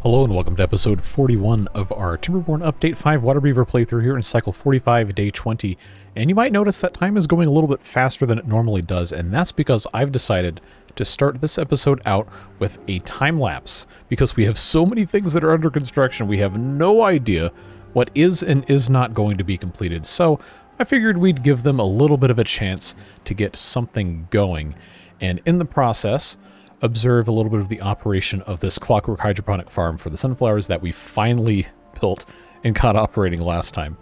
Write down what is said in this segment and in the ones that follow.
Hello and welcome to episode 41 of our Timberborn Update 5 Waterbeaver playthrough here in cycle 45, day 20. And you might notice that time is going a little bit faster than it normally does, and that's because I've decided to start this episode out with a time lapse. Because we have so many things that are under construction, we have no idea what is and is not going to be completed. So I figured we'd give them a little bit of a chance to get something going. And in the process, observe a little bit of the operation of this clockwork hydroponic farm for the sunflowers that we finally built and got operating last time.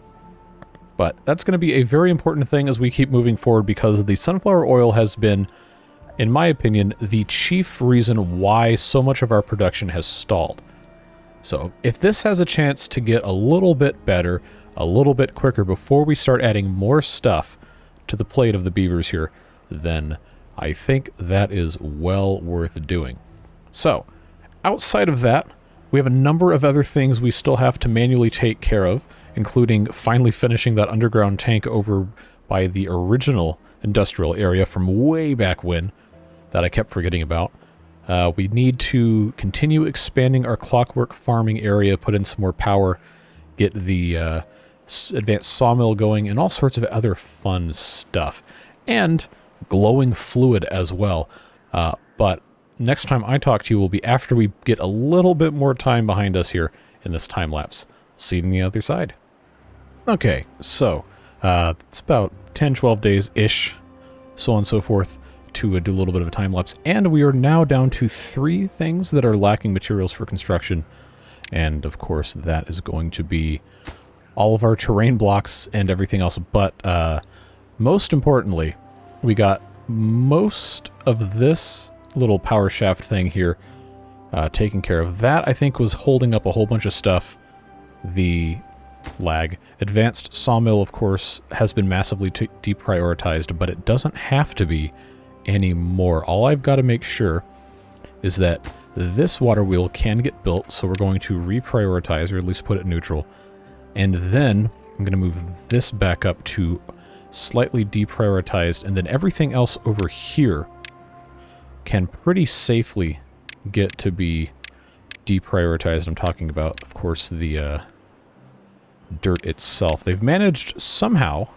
But that's going to be a very important thing as we keep moving forward, because the sunflower oil has been, in my opinion, the chief reason why so much of our production has stalled. So if this has a chance to get a little bit better, a little bit quicker before we start adding more stuff to the plate of the beavers here, then I think that is well worth doing. So, outside of that, we have a number of other things we still have to manually take care of, including finally finishing that underground tank over by the original industrial area from way back when that I kept forgetting about. We need to continue expanding our clockwork farming area, put in some more power, get the advanced sawmill going, and all sorts of other fun stuff. And glowing fluid as well. But next time I talk to you will be after we get a little bit more time behind us here in this time lapse. See you on the other side. Okay, so it's about 10-12 days-ish, so on and so forth, to do a little bit of a time lapse. And we are now down to 3 things that are lacking materials for construction. And of course that is going to be all of our terrain blocks and everything else. But most importantly, we got most of this little power shaft thing here taken care of. That, I think, was holding up a whole bunch of stuff. The lag. Advanced sawmill, of course, has been massively deprioritized, but it doesn't have to be anymore. All I've got to make sure is that this water wheel can get built, so we're going to reprioritize, or at least put it neutral. And then I'm going to move this back up to slightly deprioritized, and then everything else over here can pretty safely get to be deprioritized. I'm talking about, of course, the dirt itself. They've managed somehow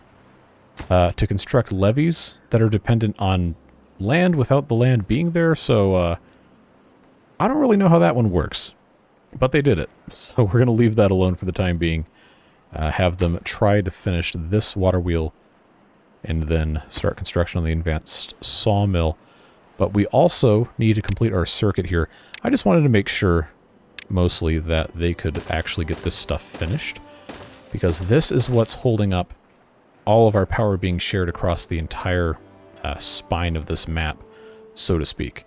to construct levees that are dependent on land without the land being there, so I don't really know how that one works, but they did it. So we're going to leave that alone for the time being. Have them try to finish this water wheel and then start construction on the advanced sawmill. But we also need to complete our circuit here. I just wanted to make sure, mostly, that they could actually get this stuff finished, because this is what's holding up all of our power being shared across the entire spine of this map, so to speak.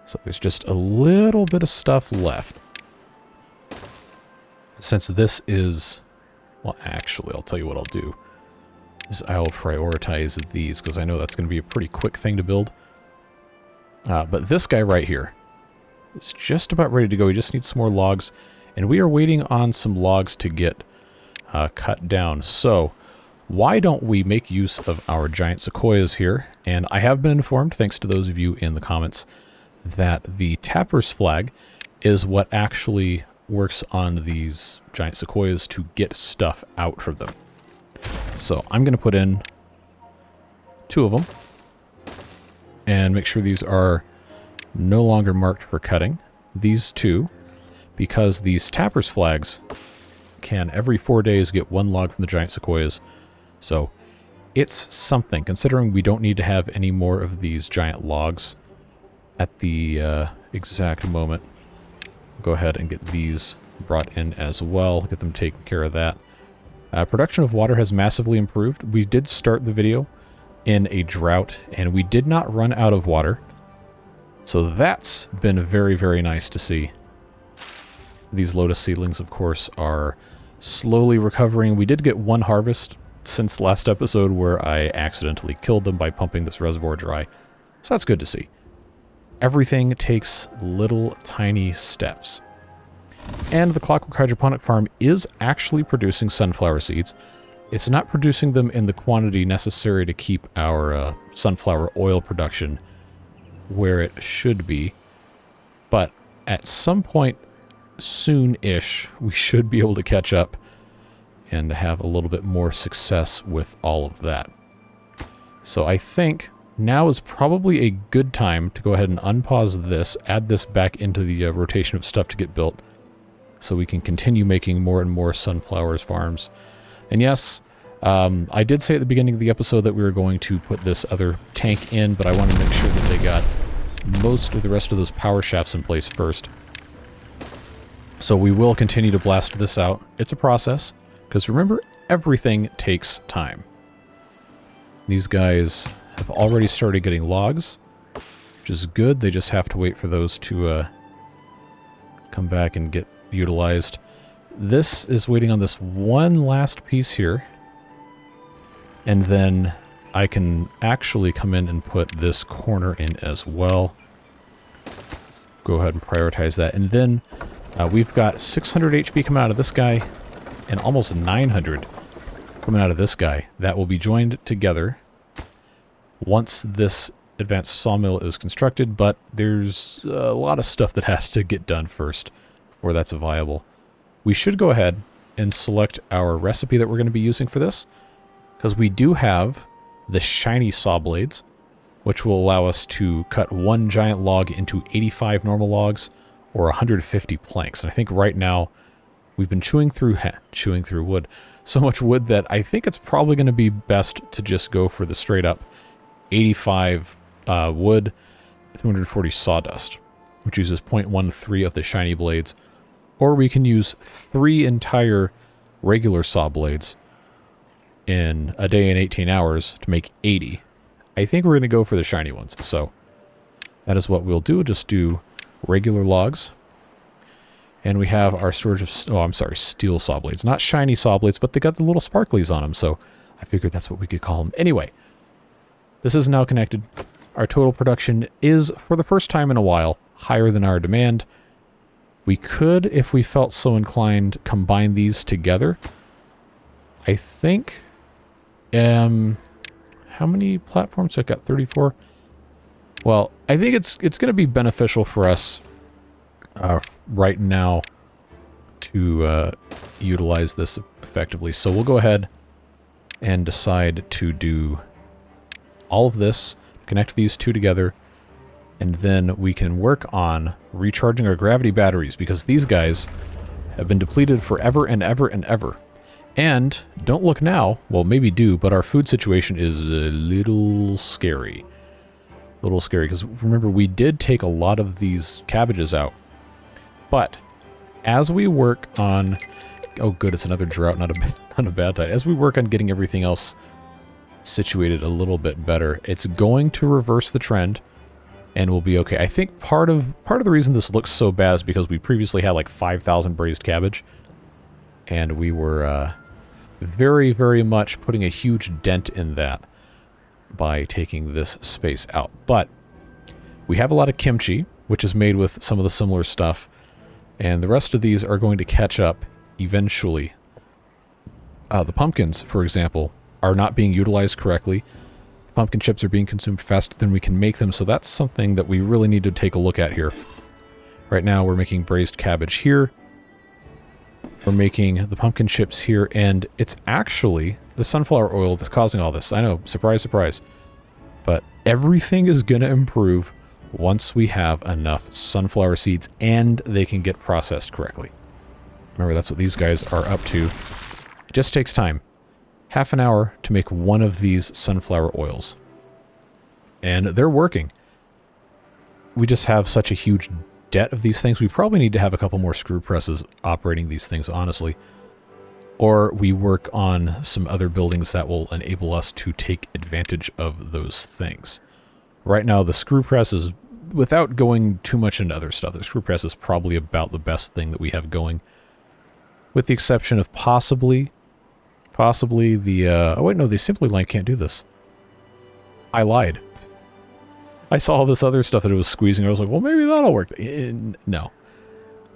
So there's just a little bit of stuff left. Since this is... well, actually, I'll tell you what I'll do. Is I'll prioritize these, because I know that's going to be a pretty quick thing to build. But this guy right here is just about ready to go. He just needs some more logs, and we are waiting on some logs to get cut down. So why don't we make use of our giant sequoias here? And I have been informed, thanks to those of you in the comments, that the tapper's flag is what actually works on these giant sequoias to get stuff out from them. So I'm going to put in 2 of them and make sure these are no longer marked for cutting. These 2, because these tapper's flags can every 4 days get 1 log from the giant sequoias. So it's something, considering we don't need to have any more of these giant logs at the exact moment. Go ahead and get these brought in as well, get them taken care of that. Production of water has massively improved. We did start the video in a drought, and we did not run out of water. So that's been very, very nice to see. These lotus seedlings, of course, are slowly recovering. We did get 1 harvest since last episode, where I accidentally killed them by pumping this reservoir dry. So that's good to see. Everything takes little tiny steps. And the clockwork hydroponic farm is actually producing sunflower seeds. It's not producing them in the quantity necessary to keep our sunflower oil production where it should be. But at some point soon-ish, we should be able to catch up and have a little bit more success with all of that. So I think now is probably a good time to go ahead and unpause this, add this back into the rotation of stuff to get built, so we can continue making more and more sunflowers farms. And yes, I did say at the beginning of the episode that we were going to put this other tank in, but I want to make sure that they got most of the rest of those power shafts in place first. So we will continue to blast this out. It's a process, because remember, everything takes time. These guys have already started getting logs, which is good. They just have to wait for those to come back and get utilized. This is waiting on this one last piece here. And then I can actually come in and put this corner in as well. Let's go ahead and prioritize that. And then we've got 600 HP coming out of this guy and almost 900 coming out of this guy. That will be joined together once this advanced sawmill is constructed, but there's a lot of stuff that has to get done first before that's viable. We should go ahead and select our recipe that we're going to be using for this, because we do have the shiny saw blades, which will allow us to cut one giant log into 85 normal logs or 150 planks. And I think right now we've been chewing through wood, so much wood that I think it's probably going to be best to just go for the straight up 85 wood, 240 sawdust, which uses 0.13 of the shiny blades. Or we can use 3 entire regular saw blades in a day and 18 hours to make 80. I think we're going to go for the shiny ones. So that is what we'll do. Just do regular logs. And we have our storage of, steel saw blades. Not shiny saw blades, but they got the little sparklies on them. So I figured that's what we could call them. Anyway, this is now connected. Our total production is, for the first time in a while, higher than our demand. We could, if we felt so inclined, combine these together. I think, how many platforms? I've got 34. Well, I think it's going to be beneficial for us right now to utilize this effectively. So we'll go ahead and decide to do all of this, connect these two together, and then we can work on recharging our gravity batteries, because these guys have been depleted forever and ever and ever. And don't look now, well, maybe do, but our food situation is a little scary. A little scary, because remember, we did take a lot of these cabbages out. But as we work on... Oh, good, it's another drought, not a bad tide. As we work on getting everything else situated a little bit better, it's going to reverse the trend, and we'll be okay. I think part of the reason this looks so bad is because we previously had like 5,000 braised cabbage, and we were very, very much putting a huge dent in that by taking this space out. But we have a lot of kimchi, which is made with some of the similar stuff, and the rest of these are going to catch up eventually. The pumpkins, for example, are not being utilized correctly. The pumpkin chips are being consumed faster than we can make them, so that's something that we really need to take a look at here. Right now we're making braised cabbage here. We're making the pumpkin chips here, and it's actually the sunflower oil that's causing all this. I know, surprise, surprise. But everything is going to improve once we have enough sunflower seeds and they can get processed correctly. Remember, that's what these guys are up to. It just takes time. Half an hour to make one of these sunflower oils. And they're working. We just have such a huge debt of these things. We probably need to have a couple more screw presses operating these things, honestly. Or we work on some other buildings that will enable us to take advantage of those things. Right now, the screw press is, without going too much into other stuff, the screw press is probably about the best thing that we have going. With the exception of possibly the, oh wait, no, the assembly line can't do this. I lied. I saw all this other stuff that it was squeezing. I was like, well, maybe that'll work. No.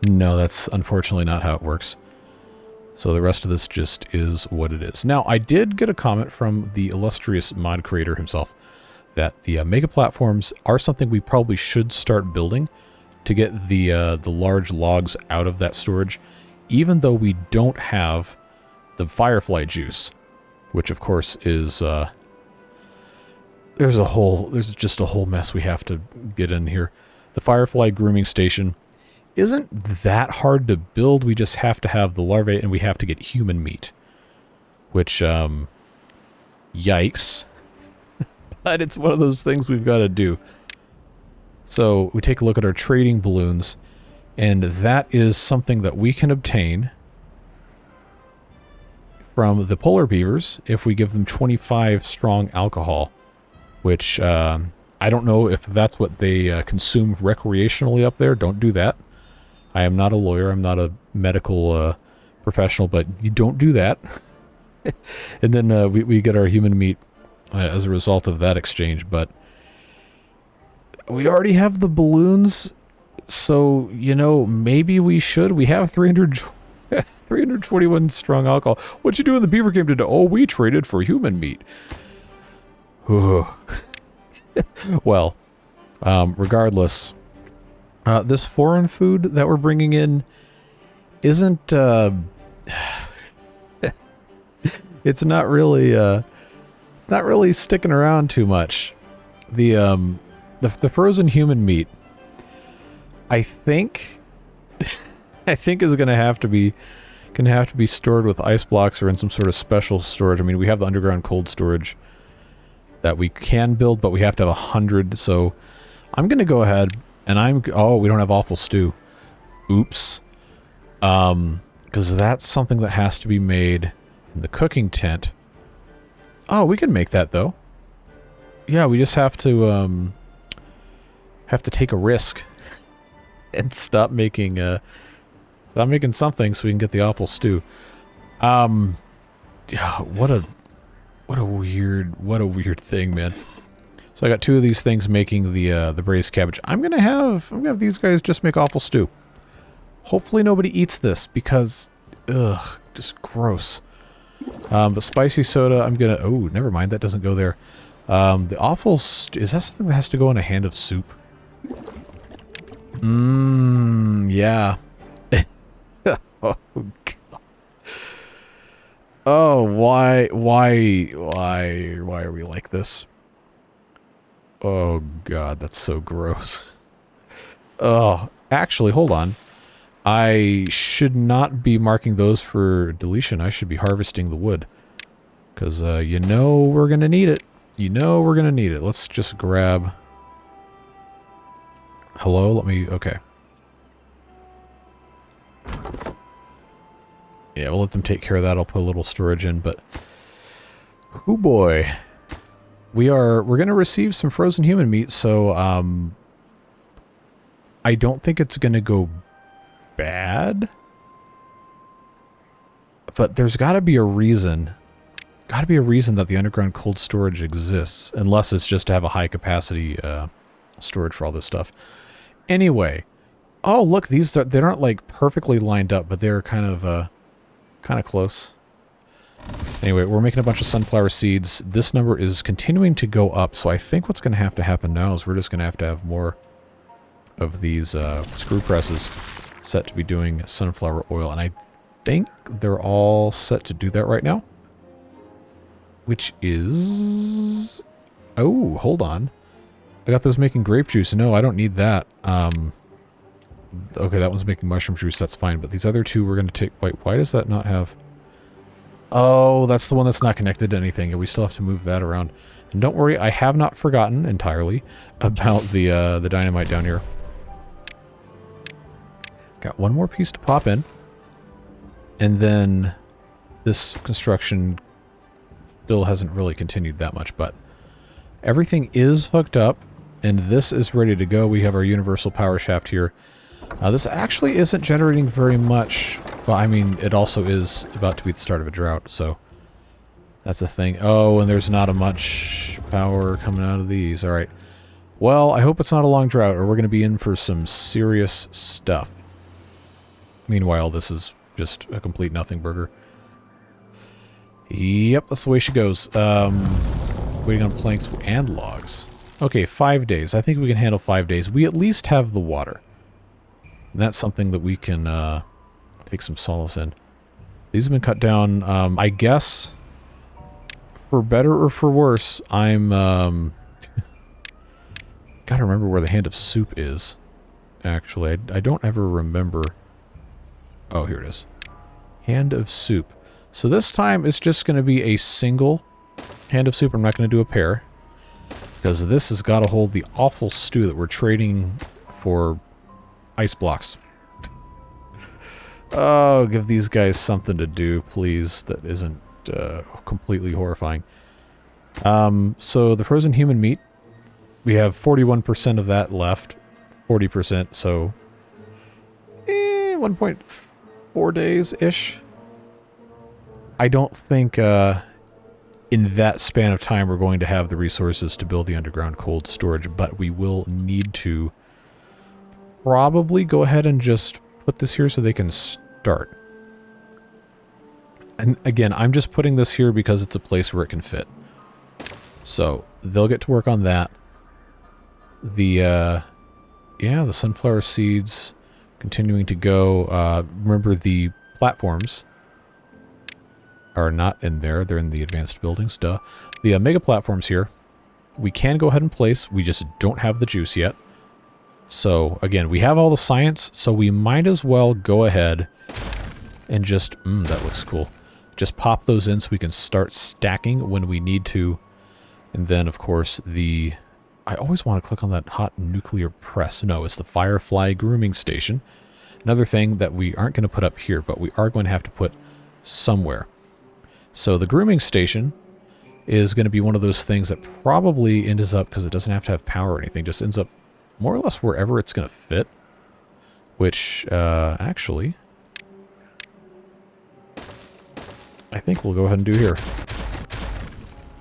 No, that's unfortunately not how it works. So the rest of this just is what it is. Now, I did get a comment from the illustrious mod creator himself that the mega platforms are something we probably should start building to get the large logs out of that storage, even though we don't have the firefly juice, which of course is there's just a whole mess we have to get in here. The firefly grooming station isn't that hard to build. We just have to have the larvae, and we have to get human meat, which yikes. But it's one of those things we've got to do. So we take a look at our trading balloons, and that is something that we can obtain from the polar beavers if we give them 25 strong alcohol, which I don't know if that's what they consume recreationally up there. Don't do that. I am not a lawyer. I'm not a medical professional, but you don't do that. And then we get our human meat as a result of that exchange. But we already have the balloons, so, you know, maybe we should. We have 321 strong alcohol. What'd you do in the beaver game today? Oh, we traded for human meat. Well, regardless, this foreign food that we're bringing in isn't, it's not really sticking around too much. The frozen human meat, I think is going to have to be stored with ice blocks or in some sort of special storage. I mean, we have the underground cold storage that we can build, but we have to have 100. So I'm going to go ahead and oh, we don't have awful stew. Oops. Because that's something that has to be made in the cooking tent. Oh, we can make that though. Yeah, we just have to take a risk and stop making something so we can get the awful stew. Yeah, what a weird thing, man. So I got 2 of these things making the braised cabbage. I'm gonna have these guys just make awful stew. Hopefully nobody eats this because, ugh, just gross. But spicy soda, I'm gonna. Oh, never mind. That doesn't go there. The awful is that something that has to go in a hand of soup? Yeah. Oh, God. Oh, why are we like this? Oh, God, that's so gross. Oh, actually, hold on. I should not be marking those for deletion. I should be harvesting the wood. Because, you know we're going to need it. You know we're going to need it. Let's just grab... Hello? Let me... Okay. Yeah, we'll let them take care of that. I'll put a little storage in, but... Oh boy. We're going to receive some frozen human meat, so, I don't think it's going to go bad. But there's got to be a reason. Got to be a reason that the underground cold storage exists, unless it's just to have a high capacity storage for all this stuff. Anyway, oh look, these they aren't like perfectly lined up, but they're kind of close. Anyway, we're making a bunch of sunflower seeds. This number is continuing to go up, so I think what's going to happen now is we're just going to have more of these screw presses set to be doing sunflower oil, and I think they're all set to do that right now. Which is... Oh, hold on. I got those making grape juice. No, I don't need that. Okay, that one's making mushroom juice. That's fine. But these other 2 we're going to take... Wait, why does that not have... Oh, that's the one that's not connected to anything. And we still have to move that around. And don't worry, I have not forgotten entirely about the dynamite down here. Got one more piece to pop in. And then this construction still hasn't really continued that much, but everything is hooked up, and this is ready to go. We have our universal power shaft here. This actually isn't generating very much. Well, I mean, it also is about to be the start of a drought, so that's a thing. Oh, and there's not a much power coming out of these. All right. Well, I hope it's not a long drought, or we're going to be in for some serious stuff. Meanwhile, this is just a complete nothing burger. Yep, that's the way she goes. Waiting on planks and logs. Okay, 5 days. I think we can handle 5 days. We at least have the water. And that's something that we can take some solace in. These have been cut down, I guess, for better or for worse. I'm, gotta remember where the Hand of Soup is, actually. I don't ever remember. Oh, here it is. Hand of Soup. So this time it's just going to be a single Hand of Soup. I'm not going to do a pair, because this has got to hold the awful stew that we're trading for ice blocks. Oh, give these guys something to do, please, that isn't completely horrifying. So the frozen human meat, we have 41% of that left. 40%, so 1.4 days-ish. I don't think in that span of time we're going to have the resources to build the underground cold storage, but we will need to probably go ahead and just put this here so they can start. And again, I'm just putting this here because it's a place where it can fit. So they'll get to work on that. The sunflower seeds continuing to go. Remember, the platforms are not in there. They're in the advanced buildings. Duh. The mega platforms here, we can go ahead and place. We just don't have the juice yet. So, again, we have all the science, so we might as well go ahead and just... that looks cool. Just pop those in so we can start stacking when we need to. And then, of course, the... I always want to click on that hot nuclear press. No, it's the firefly grooming station. Another thing that we aren't going to put up here, but we are going to have to put somewhere. So the grooming station is going to be one of those things that probably ends up, because it doesn't have to have power or anything, just ends up more or less wherever it's going to fit. Which, actually, I think we'll go ahead and do here.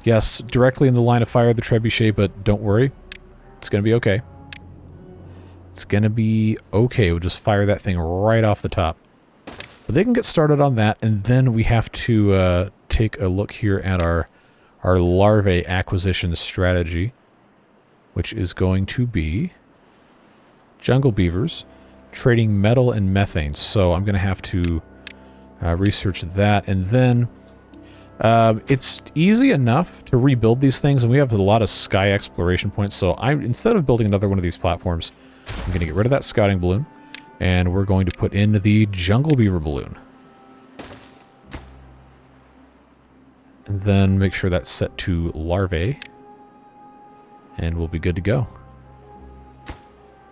Yes, directly in the line of fire of the trebuchet, but don't worry. It's going to be okay. It's going to be okay. We'll just fire that thing right off the top. But they can get started on that, and then we have to take a look here at our larvae acquisition strategy, which is going to be jungle beavers trading metal and methane. So I'm going to have to research that, and then it's easy enough to rebuild these things, and we have a lot of sky exploration points. So instead of building another one of these platforms, I'm going to get rid of that scouting balloon, and we're going to put in the jungle beaver balloon. And then make sure that's set to larvae, and we'll be good to go.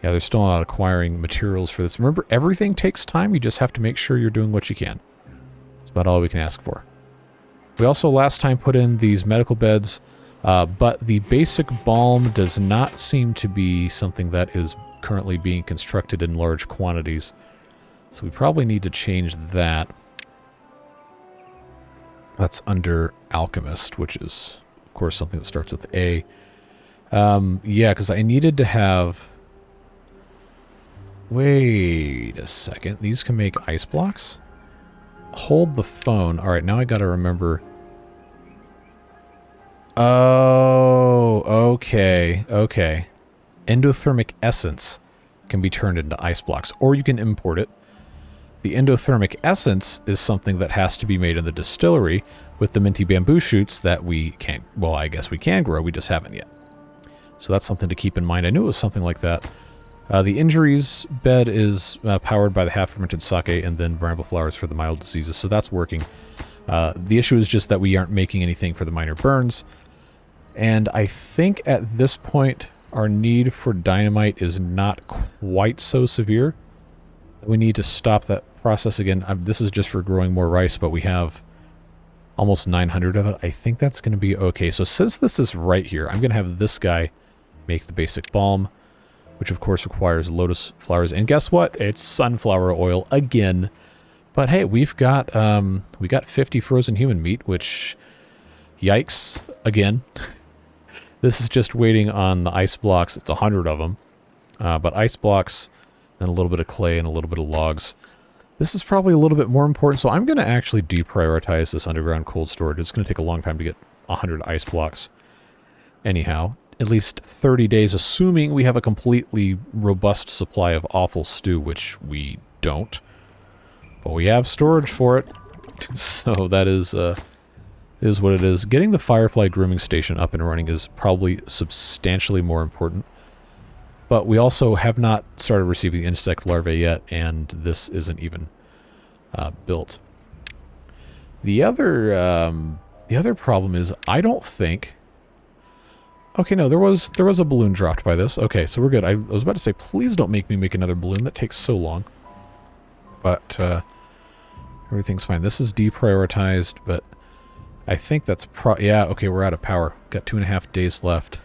Yeah, they're still not acquiring materials for this. Remember, everything takes time. You just have to make sure you're doing what you can. That's about all we can ask for. We also last time put in these medical beds, but the basic balm does not seem to be something that is currently being constructed in large quantities. So we probably need to change that. That's under Alchemist, which is, of course, something that starts with A. Yeah, because I needed to have... Wait a second. These can make ice blocks? Hold the phone. Alright, now I gotta remember... Oh, okay, okay. Endothermic essence can be turned into ice blocks, or you can import it. The endothermic essence is something that has to be made in the distillery with the minty bamboo shoots that we can't, well, I guess we can grow, we just haven't yet. So that's something to keep in mind. I knew it was something like that. The injuries bed is powered by the half-fermented sake and then bramble flowers for the mild diseases, so that's working. The issue is just that we aren't making anything for the minor burns. And I think at this point, our need for dynamite is not quite so severe. We need to stop that process again. This is just for growing more rice, but we have almost 900 of it. I think that's going to be okay. So since this is right here, I'm going to have this guy make the basic balm, which of course requires lotus flowers. And guess what? It's sunflower oil again. But hey, we got 50 frozen human meat, which, yikes, again. This is just waiting on the ice blocks. It's 100 of them. But ice blocks, then a little bit of clay and a little bit of logs. This is probably a little bit more important, so I'm going to actually deprioritize this underground cold storage. It's going to take a long time to get 100 ice blocks. Anyhow, at least 30 days, assuming we have a completely robust supply of awful stew, which we don't. But we have storage for it, so that is what it is. Getting the firefly grooming station up and running is probably substantially more important. But we also have not started receiving insect larvae yet, and this isn't even built. The other problem is I don't think. Okay, no, there was a balloon dropped by this. Okay, so we're good. I was about to say, please don't make me make another balloon. That takes so long. But everything's fine. This is deprioritized, but I think that's yeah. Okay, we're out of power. Got 2.5 days left.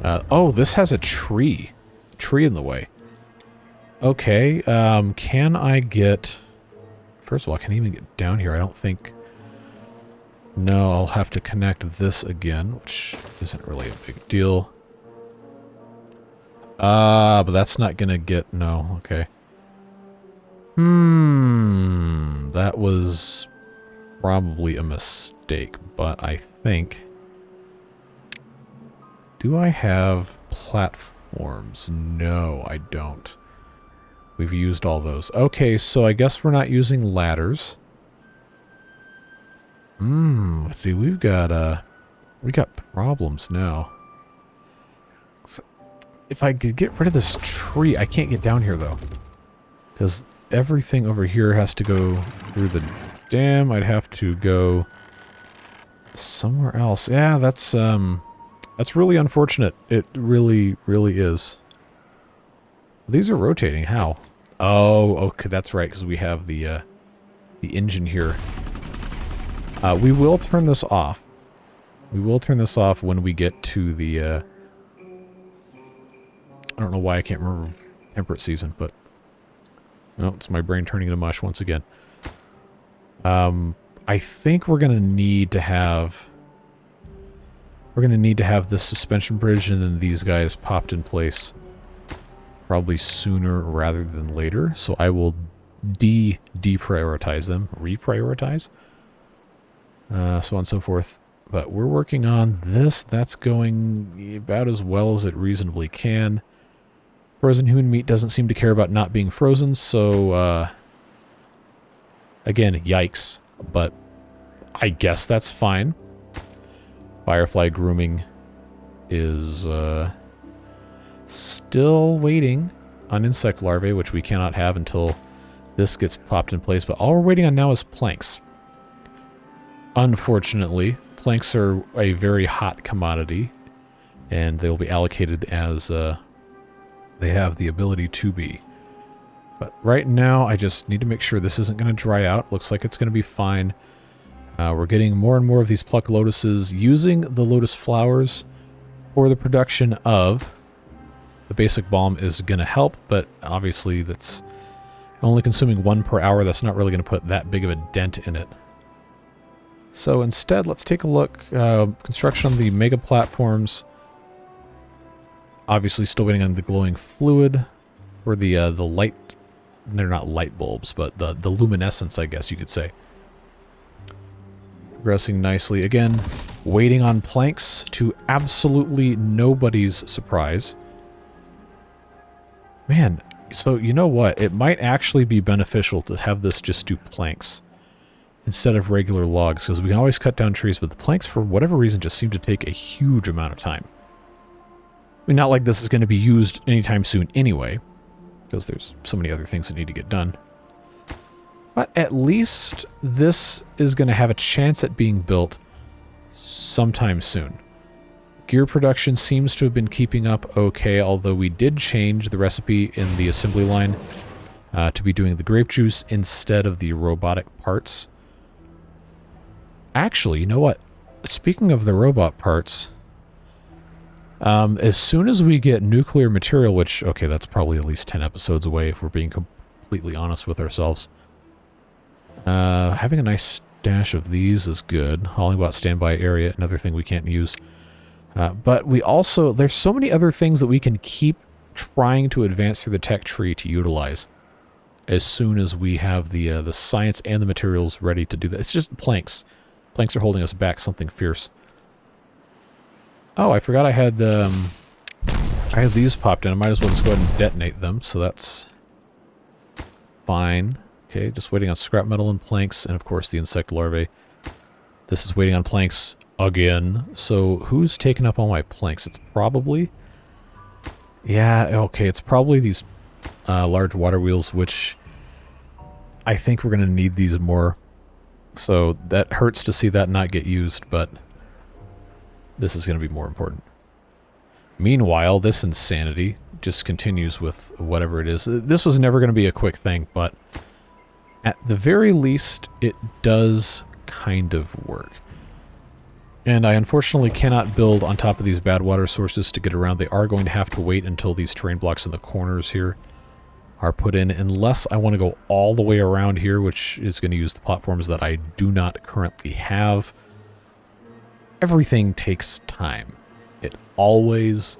Oh, this has a tree in the way. Okay, can I get... First of all, I can't even get down here, I don't think... No, I'll have to connect this again, which isn't really a big deal. But that's not gonna get... No, okay. That was probably a mistake, but I think... Do I have platforms? No, I don't. We've used all those. Okay, so I guess we're not using ladders. Let's see, we got problems now. If I could get rid of this tree, I can't get down here though. Because everything over here has to go through the dam. I'd have to go somewhere else. Yeah, that's really unfortunate. It really, really is. These are rotating. How? Oh, okay, that's right, because we have the engine here. We will turn this off. We will turn this off when we get to the... I don't know why I can't remember temperate season, but... No, it's my brain turning into mush once again. I think we're going to need to have... We're going to need to have this suspension bridge and then these guys popped in place probably sooner rather than later. So I will deprioritize them, reprioritize, so on and so forth. But we're working on this. That's going about as well as it reasonably can. Frozen human meat doesn't seem to care about not being frozen, so again, yikes. But I guess that's fine. Firefly grooming is still waiting on insect larvae, which we cannot have until this gets popped in place. But all we're waiting on now is planks. Unfortunately, planks are a very hot commodity, and they'll be allocated as they have the ability to be. But right now, I just need to make sure this isn't going to dry out. Looks like it's going to be fine. We're getting more and more of these plucked lotuses. Using the lotus flowers for the production of the basic balm is going to help, but obviously that's only consuming 1 per hour. That's not really going to put that big of a dent in it. So instead, let's take a look. Construction on the mega platforms. Obviously still waiting on the glowing fluid for the light. They're not light bulbs, but the luminescence, I guess you could say. Progressing nicely. Again, waiting on planks to absolutely nobody's surprise. Man, so you know what? It might actually be beneficial to have this just do planks instead of regular logs, because we can always cut down trees, but the planks, for whatever reason, just seem to take a huge amount of time. I mean, not like this is going to be used anytime soon anyway, because there's so many other things that need to get done. But at least this is going to have a chance at being built sometime soon. Gear production seems to have been keeping up okay, although we did change the recipe in the assembly line to be doing the grape juice instead of the robotic parts. Actually, you know what? Speaking of the robot parts, as soon as we get nuclear material, which, okay, that's probably at least 10 episodes away if we're being completely honest with ourselves. Having a nice stash of these is good. Hauling about standby area, another thing we can't use. But we also, there's so many other things that we can keep trying to advance through the tech tree to utilize as soon as we have the science and the materials ready to do that. It's just planks. Planks are holding us back something fierce. Oh, I forgot I had these popped in. I might as well just go ahead and detonate them, so that's fine. Okay, just waiting on scrap metal and planks, and of course the insect larvae. This is waiting on planks again. So who's taking up all my planks? It's probably... Yeah, okay, it's probably these large water wheels, which I think we're going to need these more. So that hurts to see that not get used, but this is going to be more important. Meanwhile, this insanity just continues with whatever it is. This was never going to be a quick thing, but at the very least, it does kind of work. And I unfortunately cannot build on top of these bad water sources to get around. They are going to have to wait until these terrain blocks in the corners here are put in, unless I want to go all the way around here, which is going to use the platforms that I do not currently have. Everything takes time. It always,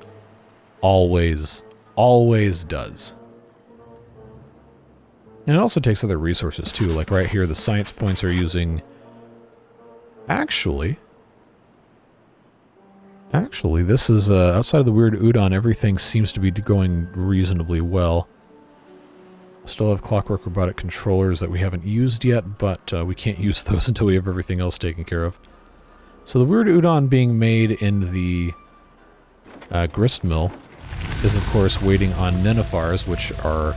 always, always does. And it also takes other resources too, like right here the science points are using... Actually, this is, outside of the weird udon, everything seems to be going reasonably well. Still have clockwork robotic controllers that we haven't used yet, but we can't use those until we have everything else taken care of. So the weird udon being made in the grist mill is, of course, waiting on nenifars, which are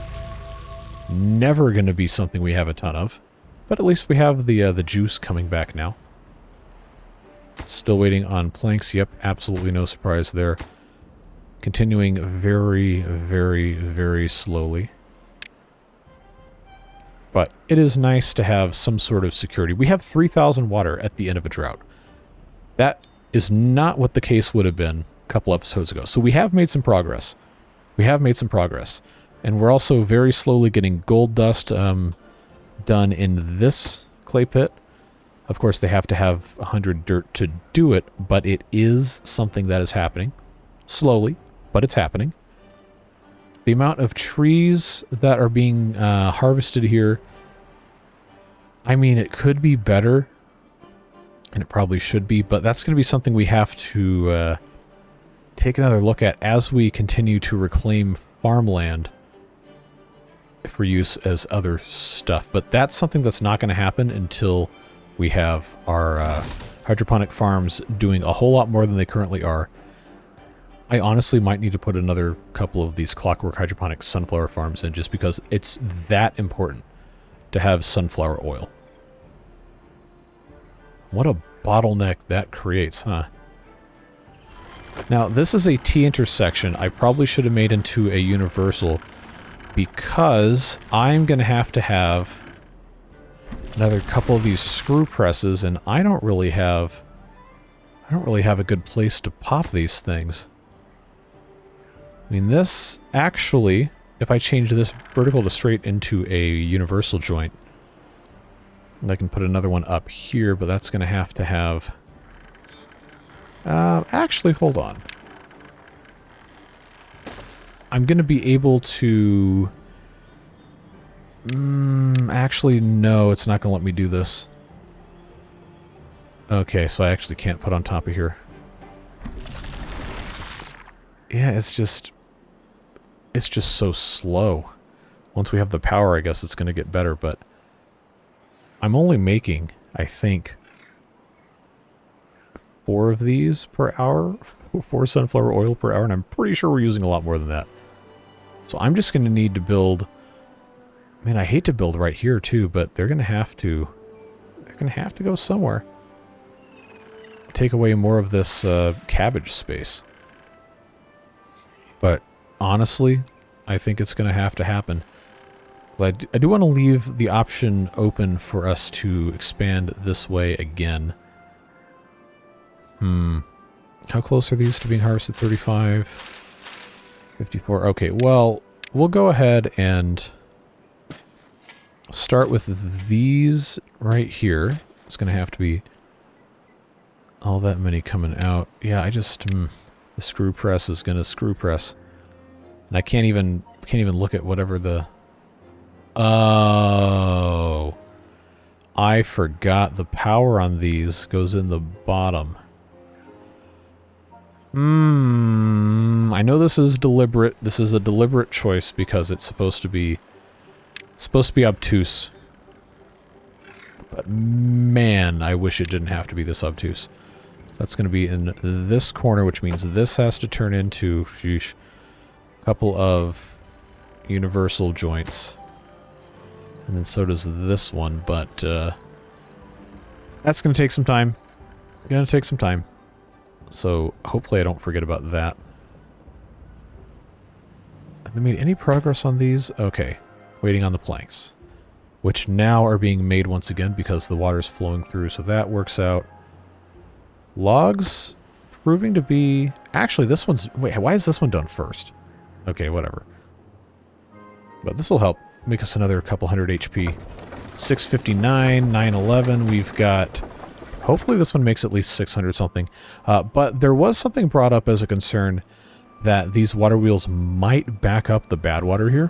never going to be something we have a ton of. But at least we have the juice coming back now. Still waiting on planks. Yep, absolutely no surprise there. Continuing very, very, very slowly. But it is nice to have some sort of security. We have 3,000 water at the end of a drought. That is not what the case would have been a couple episodes ago. So we have made some progress. We have made some progress. And we're also very slowly getting gold dust done in this clay pit. Of course, they have to have 100 dirt to do it, but it is something that is happening. Slowly, but it's happening. The amount of trees that are being harvested here, I mean, it could be better, and it probably should be, but that's going to be something we have to take another look at as we continue to reclaim farmland for use as other stuff. But that's something that's not going to happen until we have our hydroponic farms doing a whole lot more than they currently are. I honestly might need to put another couple of these clockwork hydroponic sunflower farms in just because it's that important to have sunflower oil. What a bottleneck that creates, huh? Now, this is a T-intersection I probably should have made into a universal because I'm going to have another couple of these screw presses, and I don't really have a good place to pop these things. I mean, this actually, if I change this vertical to straight into a universal joint, and I can put another one up here, but that's going to have... actually, hold on. I'm going to be able to... actually, no, it's not going to let me do this. Okay, so I actually can't put on top of here. Yeah, it's just so slow. Once we have the power, I guess it's going to get better, but I'm only making, I think, 4 of these per hour, 4 sunflower oil per hour, and I'm pretty sure we're using a lot more than that. So I'm just going to need to build... Man, I hate to build right here too, but they're going to have to... They're going to have to go somewhere. Take away more of this cabbage space. But honestly, I think it's going to have to happen. I do want to leave the option open for us to expand this way again. How close are these to being harvested? 35, 54. Okay, well, we'll go ahead and start with these right here. It's going to have to be all that many coming out. Yeah, I just... the screw press is going to screw press. And I can't even look at whatever the... Oh. I forgot the power on these goes in the bottom. I know this is deliberate. This is a deliberate choice because it's supposed to be obtuse. But man, I wish it didn't have to be this obtuse. So that's going to be in this corner, which means this has to turn into a couple of universal joints. And then so does this one, but that's going to take some time. Going to take some time. So hopefully I don't forget about that. Have they made any progress on these? Okay. Waiting on the planks, which now are being made once again because the water's flowing through, so that works out. Logs proving to be... Actually, this one's... Wait, why is this one done first? Okay, whatever. But this will help make us another couple hundred HP. 659, 911, we've got... Hopefully this one makes at least 600 something. But there was something brought up as a concern that these water wheels might back up the bad water here.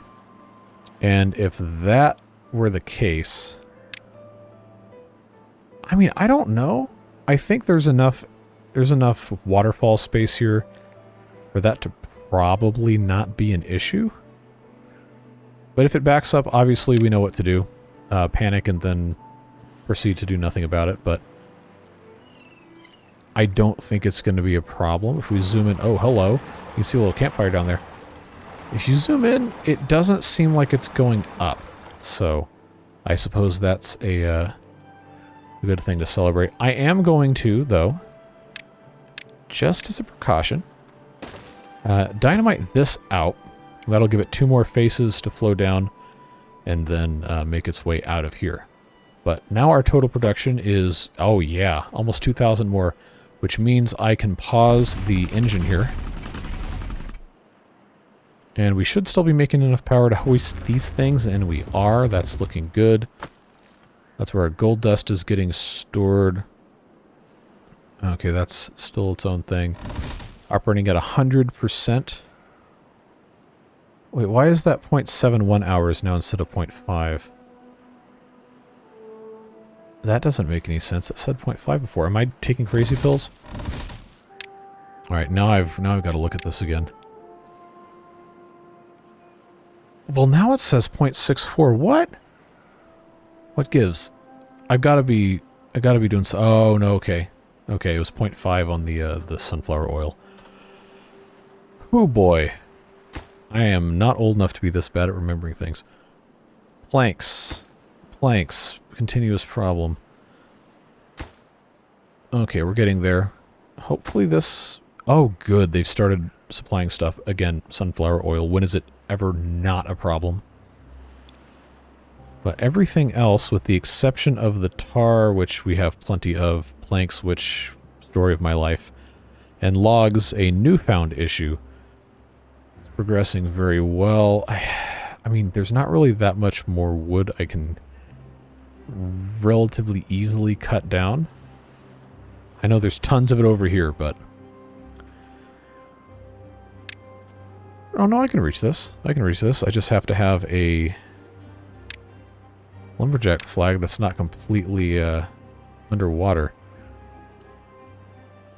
And if that were the case... I mean, I don't know. I think there's enough waterfall space here for that to probably not be an issue. But if it backs up, obviously we know what to do. Panic and then proceed to do nothing about it, but I don't think it's going to be a problem. If we zoom in... Oh, hello. You can see a little campfire down there. If you zoom in, it doesn't seem like it's going up. So, I suppose that's a good thing to celebrate. I am going to, though, just as a precaution, dynamite this out. That'll give it 2 more faces to flow down and then make its way out of here. But now our total production is, oh yeah, almost 2,000 more, which means I can pause the engine here. And we should still be making enough power to hoist these things, and we are. That's looking good. That's where our gold dust is getting stored. Okay, that's still its own thing. Operating at 100%. Wait, why is that 0.71 hours now instead of 0.5? That doesn't make any sense. It said 0.5 before. Am I taking crazy pills? Alright, now I've got to look at this again. Well, now it says 0.64. What? What gives? I've got to be doing so. Oh no, okay. Okay, it was 0.5 on the sunflower oil. Oh boy. I am not old enough to be this bad at remembering things. Planks. Planks. Continuous problem. Okay, we're getting there. Hopefully this... Oh, good. They've started supplying stuff. Again, sunflower oil. When is it ever not a problem? But everything else, with the exception of the tar, which we have plenty of, planks, which... Story of my life, and logs, a newfound issue. It's progressing very well. I mean, there's not really that much more wood I can relatively easily cut down. I know there's tons of it over here, but... Oh no, I can reach this. I can reach this. I just have to have a lumberjack flag that's not completely underwater.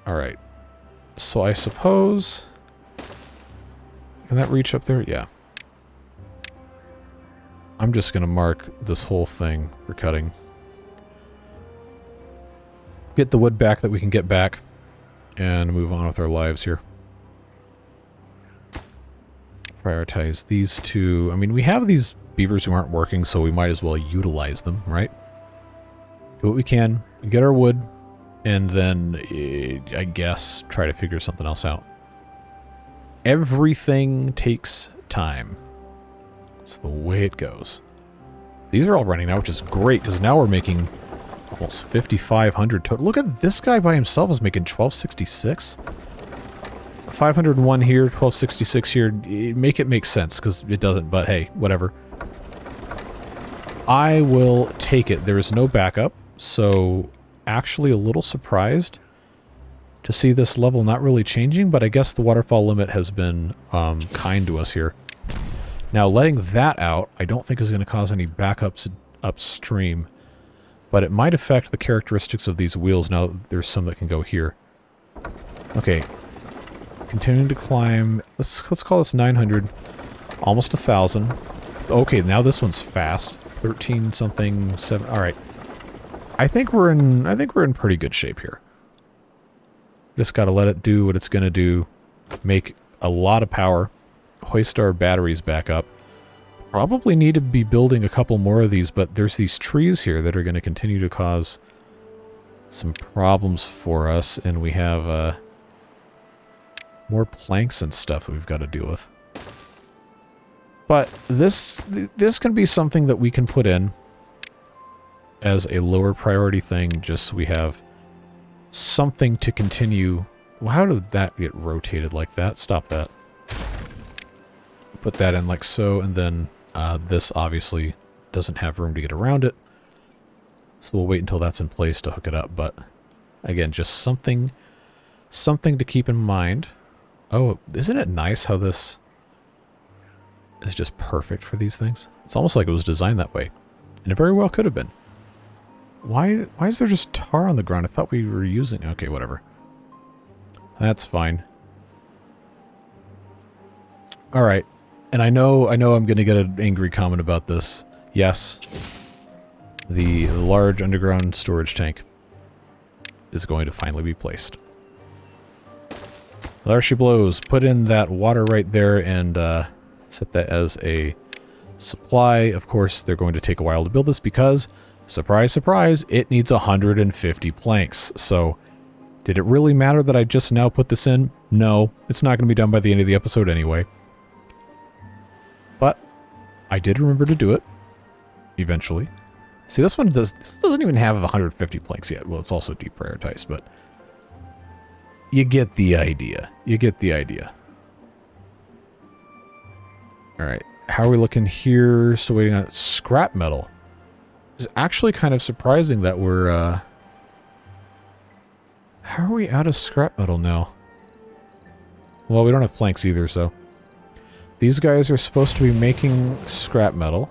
Alright. So I suppose... Can that reach up there? Yeah. I'm just going to mark this whole thing for cutting. Get the wood back that we can get back. And move on with our lives here. Prioritize these two. I mean, we have these beavers who aren't working, so we might as well utilize them, right? Do what we can. Get our wood. And then, I guess, try to figure something else out. Everything takes time. It's the way it goes. These are all running now, which is great, because now we're making almost 5,500 total. Look at this guy by himself is making 1,266. 501 here, 1,266 here. Make it make sense, because it doesn't, but hey, whatever. I will take it. There is no backup, so... Actually a little surprised to see this level not really changing, but I guess the waterfall limit has been kind to us here. Now, letting that out, I don't think is going to cause any backups upstream, but it might affect the characteristics of these wheels. Now, there's some that can go here. Okay. Continuing to climb. Let's call this 900. Almost 1,000. Okay, now this one's fast. 13 something 7. All right. I think we're in pretty good shape here. Just got to let it do what it's going to do. Make a lot of power. Hoist our batteries back up. Probably need to be building a couple more of these, but there's these trees here that are going to continue to cause some problems for us, and we have more planks and stuff that we've got to deal with. But this can be something that we can put in as a lower priority thing, just so we have something to continue. Well, how did that get rotated like that? Stop that. Put that in like so, and then this obviously doesn't have room to get around it. So we'll wait until that's in place to hook it up. But again, just something to keep in mind. Oh, isn't it nice how this is just perfect for these things? It's almost like it was designed that way. And it very well could have been. Why is there just tar on the ground? I thought we were using... Okay, whatever. That's fine. Alright. And I know I'm going to get an angry comment about this. Yes. The large underground storage tank is going to finally be placed. There she blows. Put in that water right there and set that as a supply. Of course, they're going to take a while to build this because, surprise, surprise, it needs 150 planks. So, did it really matter that I just now put this in? No, it's not going to be done by the end of the episode anyway. But I did remember to do it eventually. See, this doesn't even have 150 planks yet. Well, it's also deprioritized, but you get the idea. You get the idea. All right. How are we looking here? Still waiting on scrap metal. It's actually kind of surprising that we're... How are we out of scrap metal now? Well, we don't have planks either, so... These guys are supposed to be making scrap metal,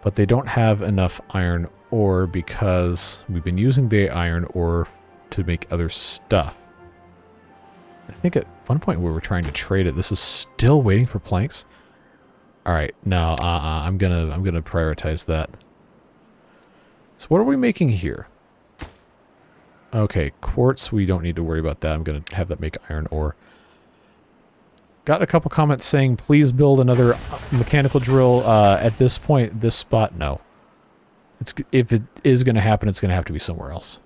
but they don't have enough iron ore because we've been using the iron ore to make other stuff. I think at one point we were trying to trade it. This is still waiting for planks. All right, no, I'm gonna prioritize that. So what are we making here? Okay, quartz. We don't need to worry about that. I'm gonna have that make iron ore. Got a couple comments saying, please build another mechanical drill. At this point, this spot, no. If it is going to happen, it's going to have to be somewhere else.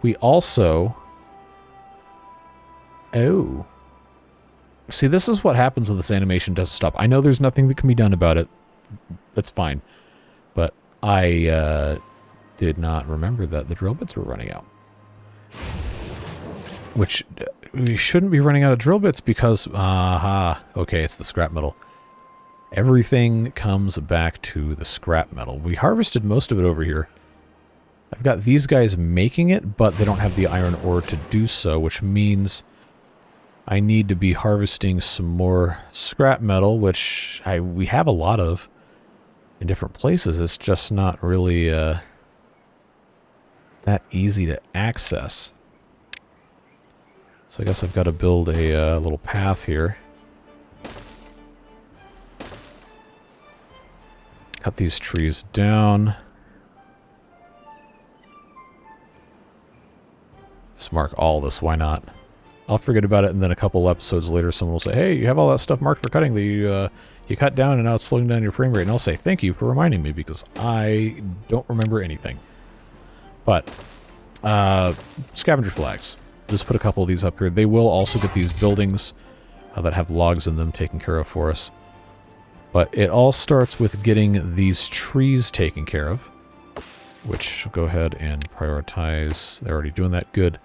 We also... Oh. See, this is what happens when this animation doesn't stop. I know there's nothing that can be done about it. That's fine. But I did not remember that the drill bits were running out. Which... We shouldn't be running out of drill bits because, okay, it's the scrap metal. Everything comes back to the scrap metal. We harvested most of it over here. I've got these guys making it, but they don't have the iron ore to do so, which means I need to be harvesting some more scrap metal, which we have a lot of in different places. It's just not really that easy to access. So I guess I've got to build a little path here. Cut these trees down. Just mark all this, why not? I'll forget about it, and then a couple episodes later someone will say, hey, you have all that stuff marked for cutting that you cut down and now it's slowing down your frame rate. And I'll say, thank you for reminding me because I don't remember anything. But, scavenger flags. Just put a couple of these up here. They will also get these buildings that have logs in them taken care of for us. But it all starts with getting these trees taken care of, which I'll go ahead and prioritize. They're already doing that good.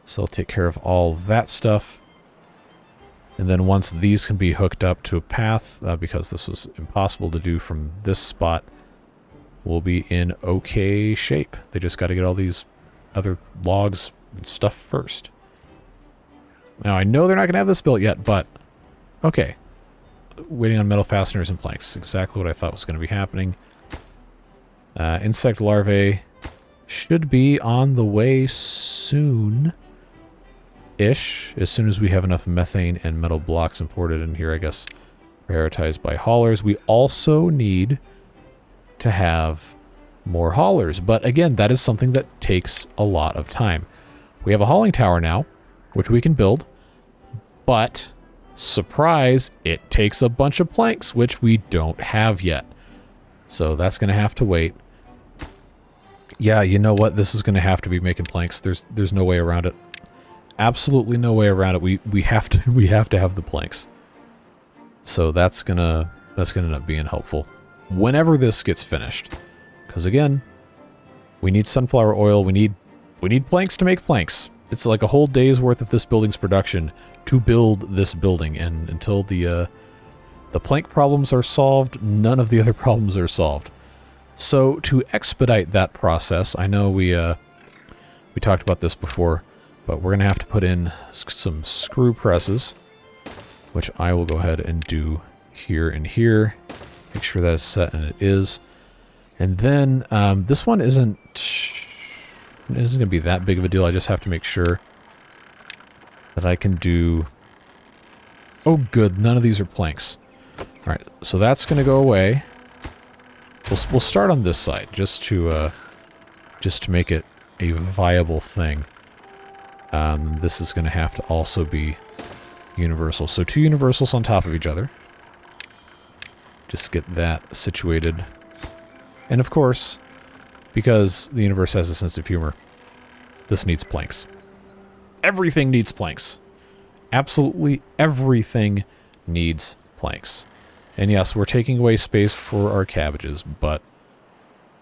So I'll take care of all that stuff. And then once these can be hooked up to a path, because this was impossible to do from this spot, we'll be in okay shape. They just got to get all these other logs and stuff first. Now, I know they're not going to have this built yet, but okay. Waiting on metal fasteners and planks. Exactly what I thought was going to be happening. Insect larvae should be on the way soon. ish. As soon as we have enough methane and metal blocks imported in here, I guess prioritized by haulers. We also need to have more haulers. But again, that is something that takes a lot of time. We have a hauling tower now, which we can build. But, surprise, it takes a bunch of planks, which we don't have yet. So that's going to have to wait. Yeah, you know what? This is going to have to be making planks. There's no way around it. Absolutely no way around it. We have to have the planks. So that's gonna end up being helpful whenever this gets finished. Because again, we need sunflower oil. We need planks to make planks. It's like a whole day's worth of this building's production to build this building, and until the plank problems are solved, none of the other problems are solved. So to expedite that process, I know we talked about this before, but we're gonna have to put in some screw presses, which I will go ahead and do here and here. Make sure that is set, and it is. And then this one isn't gonna be that big of a deal. I just have to make sure that I can do... Oh good, none of these are planks. Alright, so that's gonna go away. We'll start on this side, just to make it a viable thing. This is gonna have to also be universal. So 2 universals on top of each other. Just get that situated. And of course, because the universe has a sense of humor, this needs planks. Everything needs planks. Absolutely everything needs planks. And yes, we're taking away space for our cabbages, but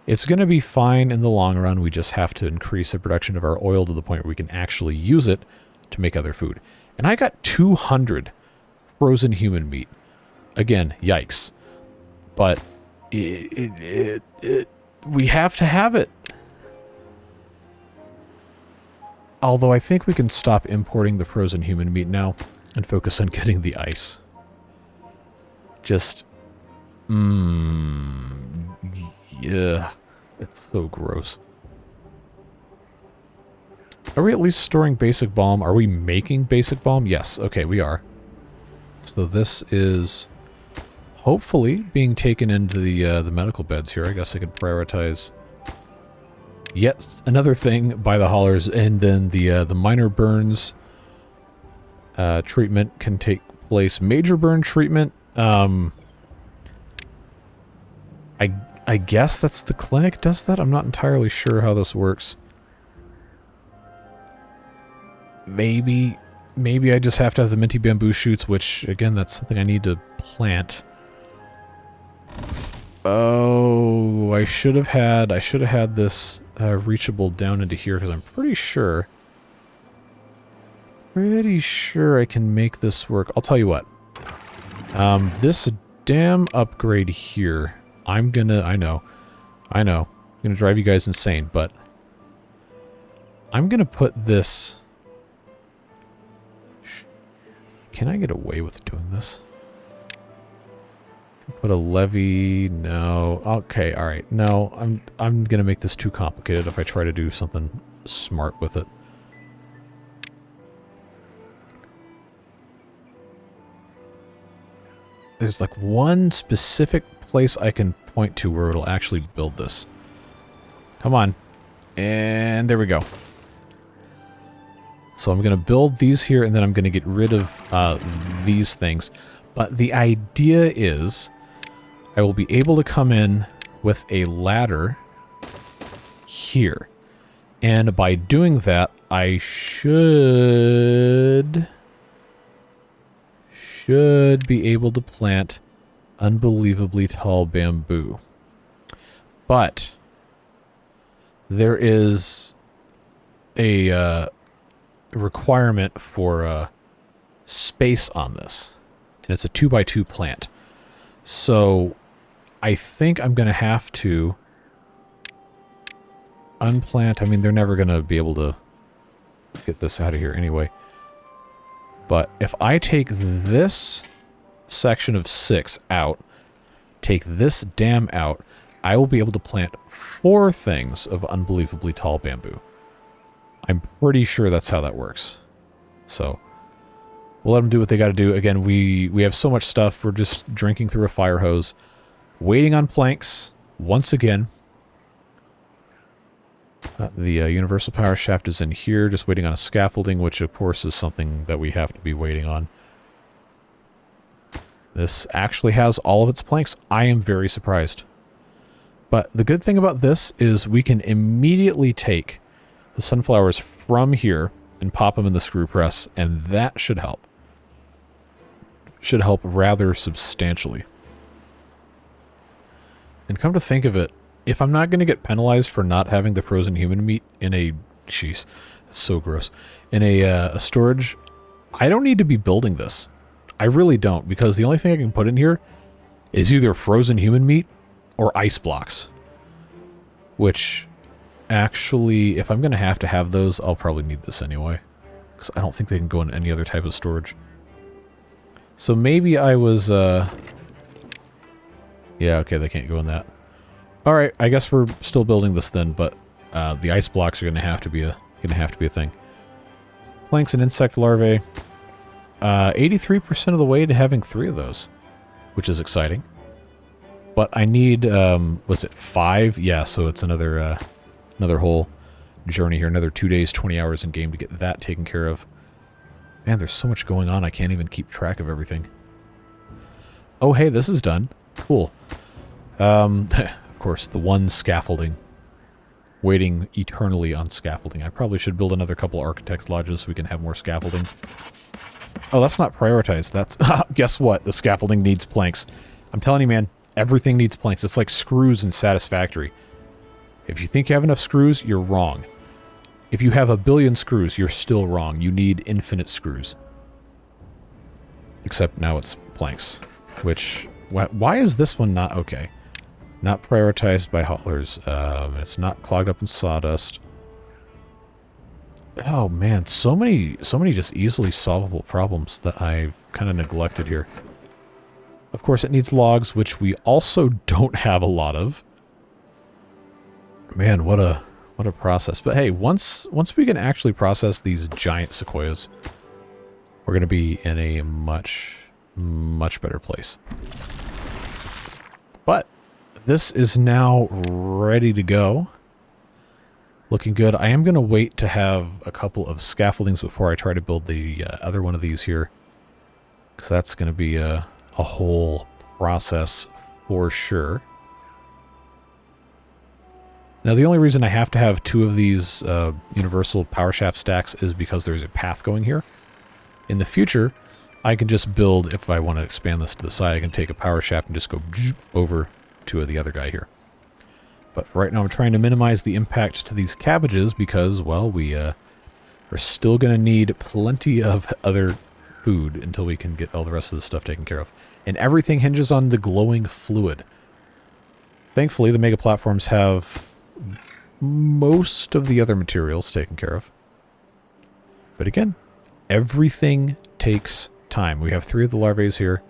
it's going to be fine in the long run. We just have to increase the production of our oil to the point where we can actually use it to make other food. And I got 200 frozen human meat. Again, yikes. But we have to have it. Although I think we can stop importing the frozen human meat now and focus on getting the ice. Just, yeah, it's so gross. Are we at least storing basic balm? Are we making basic balm? Yes, okay, we are. So this is hopefully being taken into the medical beds here. I guess I could prioritize yet another thing by the haulers, and then the minor burns treatment can take place. Major burn treatment, I guess that's the clinic does that? I'm not entirely sure how this works. Maybe I just have to have the minty bamboo shoots, which, again, that's something I need to plant. Oh, I should have had this reachable down into here, because I'm pretty sure I can make this work. I'll tell you what. This dam upgrade here, I know, I'm gonna drive you guys insane, but I'm gonna put this... Can I get away with doing this? Put a levee, no. Okay, alright, no, I'm gonna make this too complicated if I try to do something smart with it. There's like one specific place I can point to where it'll actually build this. Come on. And there we go. So I'm going to build these here, and then I'm going to get rid of these things. But the idea is I will be able to come in with a ladder here. And by doing that, I should be able to plant unbelievably tall bamboo. But there is a requirement for space on this, and it's a 2x2 plant. So I think I'm going to have to unplant. I mean, they're never going to be able to get this out of here anyway. But if I take this section of 6 out, take this dam out, I will be able to plant 4 things of unbelievably tall bamboo. I'm pretty sure that's how that works. So we'll let them do what they got to do. Again, we have so much stuff. We're just drinking through a fire hose. Waiting on planks once again. The universal power shaft is in here, just waiting on a scaffolding, which of course is something that we have to be waiting on. This actually has all of its planks. I am very surprised. But the good thing about this is we can immediately take the sunflowers from here and pop them in the screw press, and that should help. Should help rather substantially. And come to think of it, if I'm not going to get penalized for not having the frozen human meat in a... Jeez, that's so gross. In a storage, I don't need to be building this. I really don't, because the only thing I can put in here is either frozen human meat or ice blocks. Which, actually, if I'm going to have those, I'll probably need this anyway. Because I don't think they can go in any other type of storage. So maybe I was... Yeah, okay, they can't go in that. Alright, I guess we're still building this then, but the ice blocks are going to have to be a thing. Planks and insect larvae. 83% of the way to having 3 of those, which is exciting. But I need, was it 5? Yeah, so it's another whole journey here. Another 2 days, 20 hours in game to get that taken care of. Man, there's so much going on, I can't even keep track of everything. Oh, hey, this is done. Cool. Of course, the one scaffolding. Waiting eternally on scaffolding. I probably should build another couple architects' lodges so we can have more scaffolding. Oh, that's not prioritized. That's... Guess what? The scaffolding needs planks. I'm telling you, man, everything needs planks. It's like screws in Satisfactory. If you think you have enough screws, you're wrong. If you have a billion screws, you're still wrong. You need infinite screws. Except now it's planks. Which... Why is this one not okay? Not prioritized by haulers. It's not clogged up in sawdust. Oh man, so many just easily solvable problems that I've kind of neglected here. Of course, it needs logs, which we also don't have a lot of. Man, what a process. But hey, once we can actually process these giant sequoias, we're going to be in a much better place. But this is now ready to go. Looking good. I am going to wait to have a couple of scaffoldings before I try to build the other one of these here. Because that's going to be a whole process for sure. Now, the only reason I have to have 2 of these universal power shaft stacks is because there's a path going here. In the future, I can just build, if I want to expand this to the side, I can take a power shaft and just go over to the other guy here. But for right now, I'm trying to minimize the impact to these cabbages because, well, we are still going to need plenty of other food until we can get all the rest of the stuff taken care of. And everything hinges on the glowing fluid. Thankfully, the mega platforms have most of the other materials taken care of. But again, everything takes time. We have 3 of the larvae here.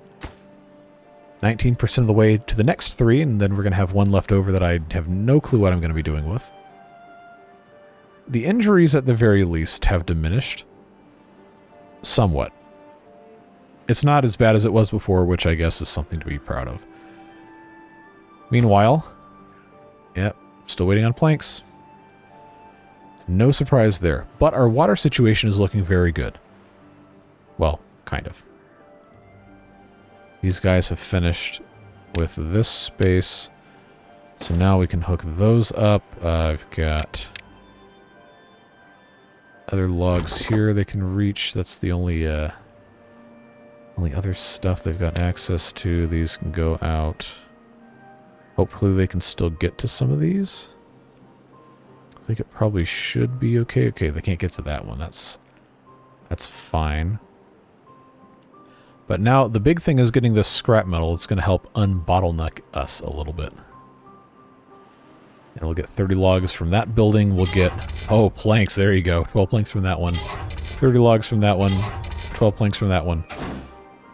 19% of the way to the next 3, and then we're going to have 1 left over that I have no clue what I'm going to be doing with. The injuries, at the very least, have diminished somewhat. It's not as bad as it was before, which I guess is something to be proud of. Meanwhile, yep, still waiting on planks. No surprise there. But our water situation is looking very good. Well, kind of. These guys have finished with this space. So now we can hook those up. I've got other logs here they can reach. That's the only other stuff they've got access to. These can go out. Hopefully they can still get to some of these. I think it probably should be okay. Okay, they can't get to that one. That's fine. But now the big thing is getting this scrap metal. It's going to help unbottleneck us a little bit. And we'll get 30 logs from that building. We'll get, oh, planks. There you go. 12 planks from that one. 30 logs from that one. 12 planks from that one.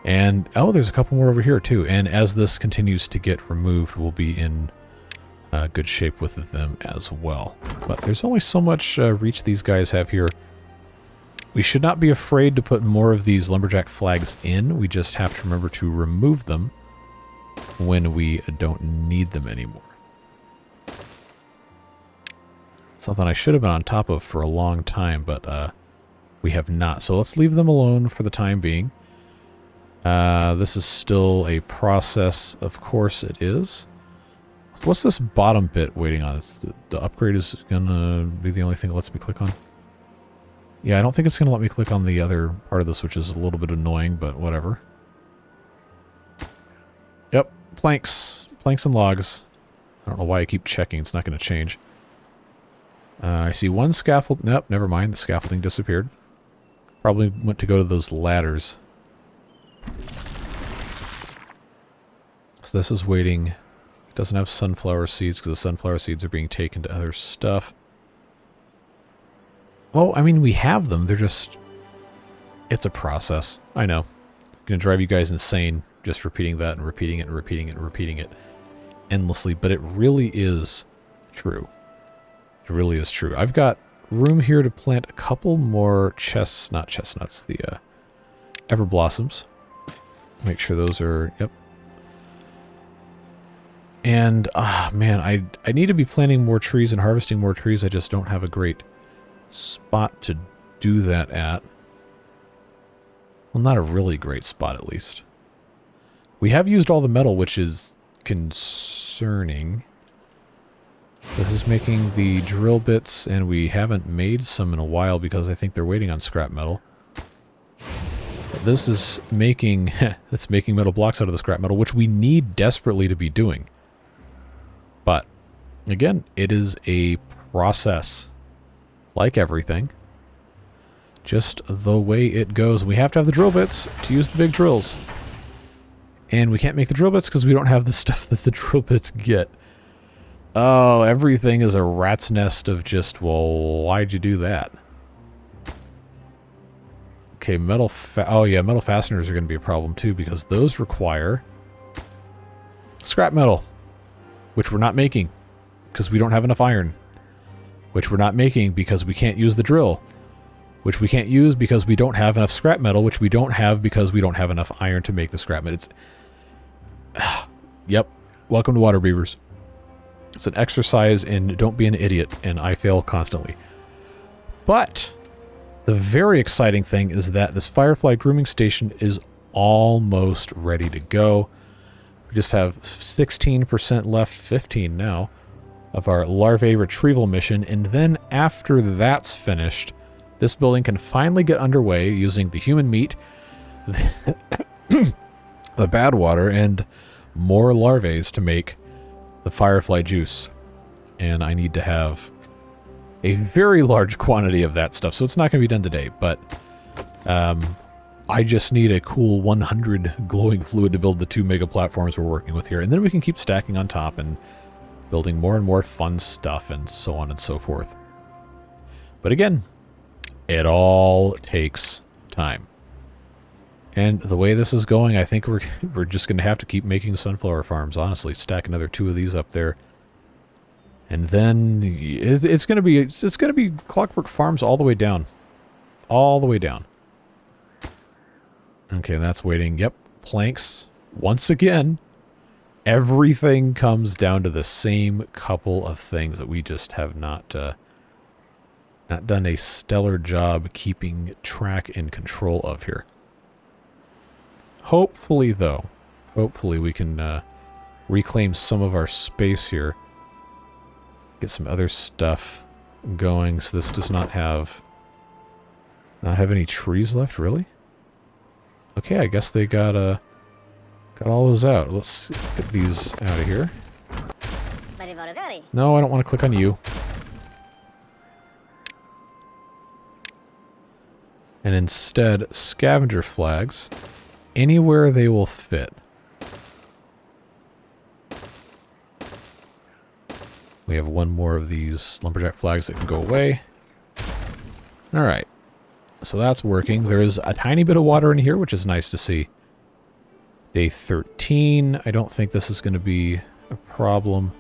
And, oh, there's a couple more over here, too. And as this continues to get removed, we'll be in good shape with them as well. But there's only so much reach these guys have here. We should not be afraid to put more of these lumberjack flags in. We just have to remember to remove them when we don't need them anymore. Something I should have been on top of for a long time, but we have not. So let's leave them alone for the time being. This is still a process. Of course it is. What's this bottom bit waiting on? The upgrade is going to be the only thing that lets me click on. Yeah, I don't think it's going to let me click on the other part of this, which is a little bit annoying, but whatever. Yep, planks. Planks and logs. I don't know why I keep checking. It's not going to change. I see one scaffold. Nope, never mind. The scaffolding disappeared. Probably went to go to those ladders. So this is waiting. It doesn't have sunflower seeds because the sunflower seeds are being taken to other stuff. Well, I mean, we have them. They're just... It's a process. I know. I'm going to drive you guys insane just repeating that and repeating it and repeating it and repeating it endlessly. But it really is true. It really is true. I've got room here to plant a couple more not chestnuts, the everblossoms. Make sure those are... Yep. And, man, I need to be planting more trees and harvesting more trees. I just don't have a great spot to do that at. Well, not a really great spot, at least. We have used all the metal, which is concerning. This is making the drill bits, and we haven't made some in a while because I think they're waiting on scrap metal. But this is making... it's making metal blocks out of the scrap metal, which we need desperately to be doing. But, again, it is a process. Like everything. Just the way it goes. We have to have the drill bits to use the big drills. And we can't make the drill bits because we don't have the stuff that the drill bits get. Oh, everything is a rat's nest of just, well, why'd you do that? Okay, metal fasteners are going to be a problem too because those require scrap metal. Which we're not making because we don't have enough iron. Which we're not making because we can't use the drill. Which we can't use because we don't have enough scrap metal, which we don't have because we don't have enough iron to make the scrap metal. It's... Yep. Welcome to Water Beavers. It's an exercise in don't be an idiot, and I fail constantly. But the very exciting thing is that this firefly grooming station is almost ready to go. We just have 16% left, 15 now, of our larvae retrieval mission, and then after that's finished, this building can finally get underway using the human meat, the bad water, and more larvae to make the firefly juice. And I need to have a very large quantity of that stuff, so it's not going to be done today, but I just need a cool 100 glowing fluid to build the 2 mega platforms we're working with here, and then we can keep stacking on top and building more and more fun stuff and so on and so forth. But again, it all takes time. And the way this is going, I think we're just going to have to keep making sunflower farms, honestly. Stack another 2 of these up there. And then it's going to be clockwork farms all the way down. All the way down. Okay, that's waiting. Yep, planks. Once again, everything comes down to the same couple of things that we just have not done a stellar job keeping track and control of here. Hopefully, though, we can reclaim some of our space here. Get some other stuff going so this does not have any trees left, really? Okay, I guess they got all those out. Let's get these out of here. No, I don't want to click on you. And instead, scavenger flags anywhere they will fit. We have one more of these lumberjack flags that can go away. Alright. So that's working. There is a tiny bit of water in here, which is nice to see. Day 13. I don't think this is going to be a problem.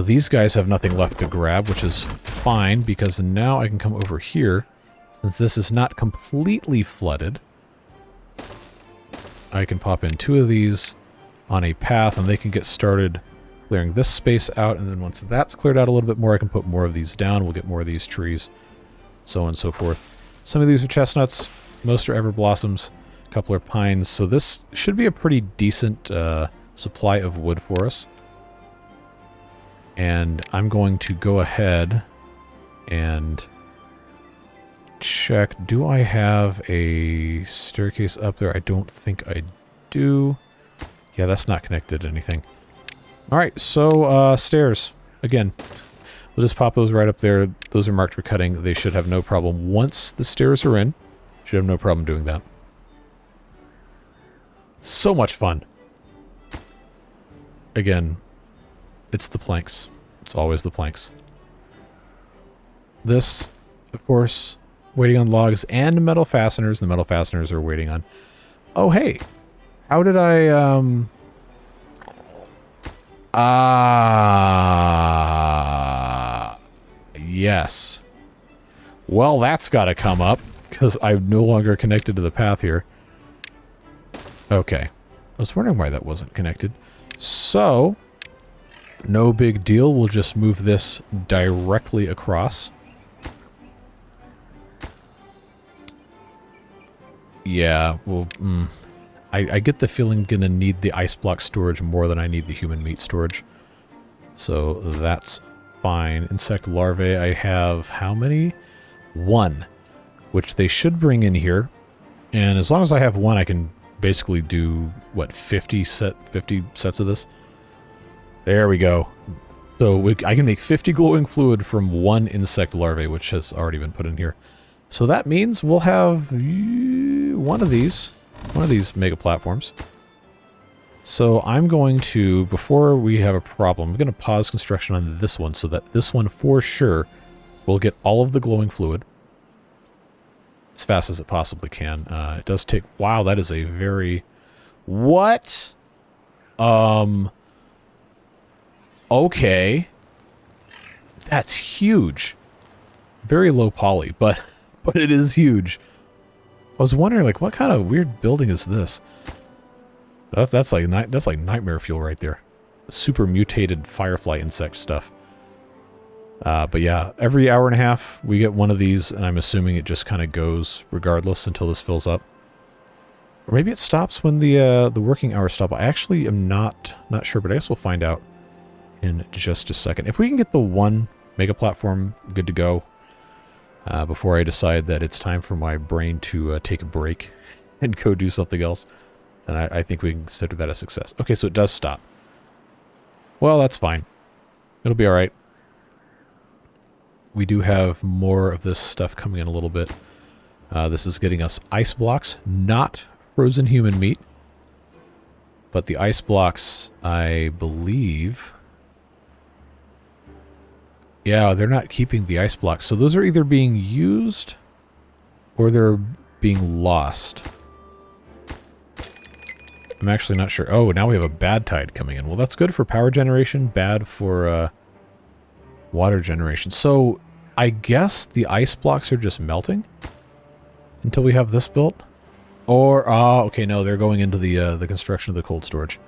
These guys have nothing left to grab, which is fine, because now I can come over here, Since this is not completely flooded, I can pop in 2 of these on a path, and they can get started clearing this space out, and then once that's cleared out a little bit more, I can put more of these down. We'll get more of these trees, so on and so forth. Some of these are chestnuts, most are everblossoms, a couple are pines, so this should be a pretty decent supply of wood for us. And I'm going to go ahead and check, do I have a staircase up there? I don't think I do. Yeah, that's not connected to anything. Alright, so stairs. Again, we'll just pop those right up there. Those are marked for cutting. They should have no problem. Once the stairs are in, should have no problem doing that. So much fun. Again, it's the planks. It's always the planks. This, of course, waiting on logs and metal fasteners. The metal fasteners are waiting on... Oh, hey! How did I, yes. Well, that's got to come up, because I'm no longer connected to the path here. Okay. I was wondering why that wasn't connected. So, no big deal. We'll just move this directly across. Yeah, well, I get the feeling I'm going to need the ice block storage more than I need the human meat storage. So that's fine. Insect larvae, I have how many? 1, which they should bring in here. And as long as I have 1, I can basically do, what, 50 sets of this? There we go. So I can make 50 glowing fluid from 1 insect larvae, which has already been put in here. So that means we'll have one of these mega platforms. So I'm going to, before we have a problem, I'm going to pause construction on this one so that this one for sure will get all of the glowing fluid as fast as it possibly can. It does take, wow, that is a very, what? Okay. That's huge. Very low poly, but it is huge. I was wondering, like, what kind of weird building is this? That's like nightmare fuel right there. Super mutated firefly insect stuff. But yeah, every hour and a half we get one of these, and I'm assuming it just kind of goes regardless until this fills up. Or maybe it stops when the working hours stop. I actually am not sure, but I guess we'll find out in just a second. If we can get the 1 mega platform good to go, before I decide that it's time for my brain to take a break and go do something else, then I think we can consider that a success. Okay, so it does stop. Well, that's fine. It'll be alright. We do have more of this stuff coming in a little bit. This is getting us ice blocks, not frozen human meat. But the ice blocks, I believe... Yeah, they're not keeping the ice blocks. So those are either being used or they're being lost. I'm actually not sure. Oh, now we have a bad tide coming in. Well, that's good for power generation, bad for water generation. So I guess the ice blocks are just melting until we have this built. Or, okay, no, they're going into the construction of the cold storage.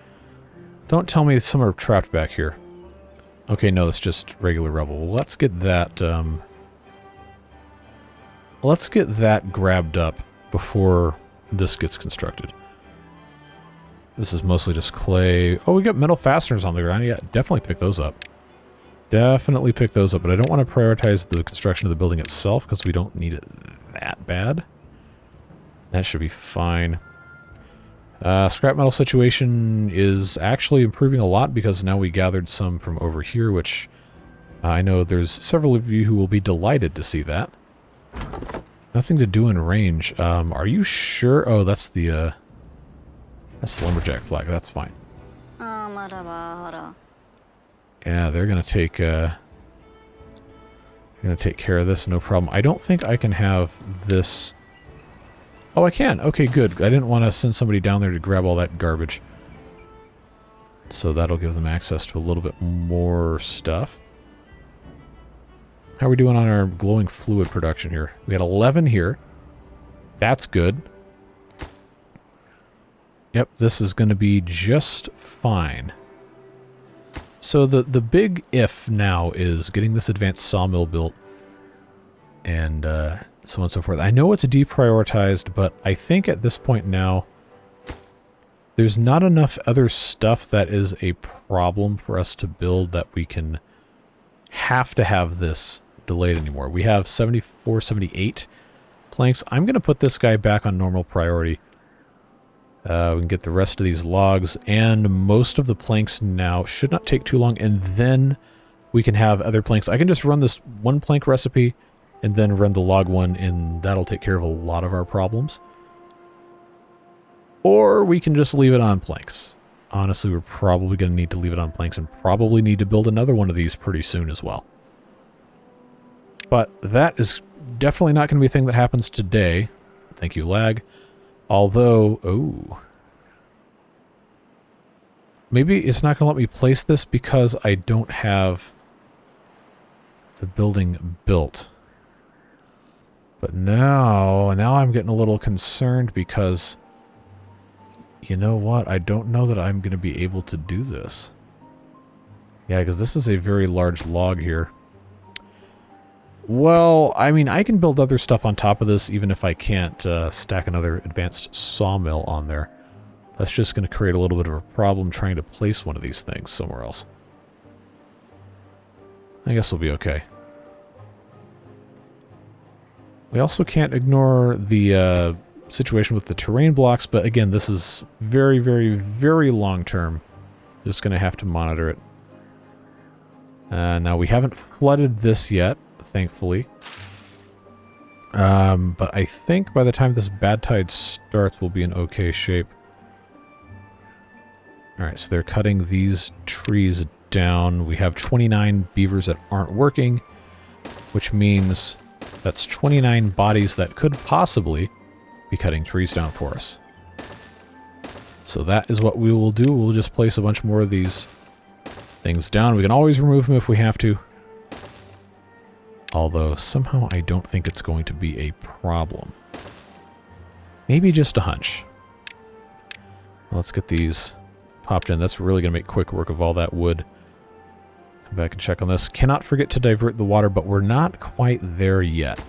Don't tell me some are trapped back here. Okay, no, it's just regular rubble. Well, let's get that, grabbed up before this gets constructed. This is mostly just clay. Oh, we got metal fasteners on the ground. Yeah, definitely pick those up. Definitely pick those up, but I don't want to prioritize the construction of the building itself because we don't need it that bad. That should be fine. Scrap metal situation is actually improving a lot because now we gathered some from over here, which I know there's several of you who will be delighted to see that. Nothing to do in range. Are you sure? Oh, that's the lumberjack flag. That's fine. Yeah, they're gonna take care of this, no problem. I don't think I can have this. Oh, I can. Okay, good. I didn't want to send somebody down there to grab all that garbage. So that'll give them access to a little bit more stuff. How are we doing on our glowing fluid production here? We had 11 here. That's good. Yep, this is going to be just fine. So the big if now is getting this advanced sawmill built and so on and so forth. I know it's deprioritized, but I think at this point now there's not enough other stuff that is a problem for us to build that we can have to have this delayed anymore. We have 74, 78 planks. I'm going to put this guy back on normal priority. We can get the rest of these logs, and most of the planks now should not take too long, and then we can have other planks. I can just run this one plank recipe and then run the log one, and that'll take care of a lot of our problems. Or we can just leave it on planks. Honestly, we're probably going to need to leave it on planks and probably need to build another one of these pretty soon as well. But that is definitely not going to be a thing that happens today. Thank you, lag. Although, oh. Maybe it's not going to let me place this because I don't have the building built. But now I'm getting a little concerned because, you know what? I don't know that I'm going to be able to do this. Yeah, because this is a very large log here. Well, I mean, I can build other stuff on top of this, even if I can't stack another advanced sawmill on there. That's just going to create a little bit of a problem trying to place one of these things somewhere else. I guess we'll be okay. We also can't ignore the situation with the terrain blocks, but again, this is very, very, very long term. Just going to have to monitor it. Now, we haven't flooded this yet, thankfully. But I think by the time this bad tide starts, we'll be in okay shape. Alright, so they're cutting these trees down. We have 29 beavers that aren't working, which means that's 29 bodies that could possibly be cutting trees down for us. So that is what we will do. We'll just place a bunch more of these things down. We can always remove them if we have to. Although, somehow I don't think it's going to be a problem. Maybe just a hunch. Let's get these popped in. That's really going to make quick work of all that wood. Come back and check on this. Cannot forget to divert the water, but we're not quite there yet.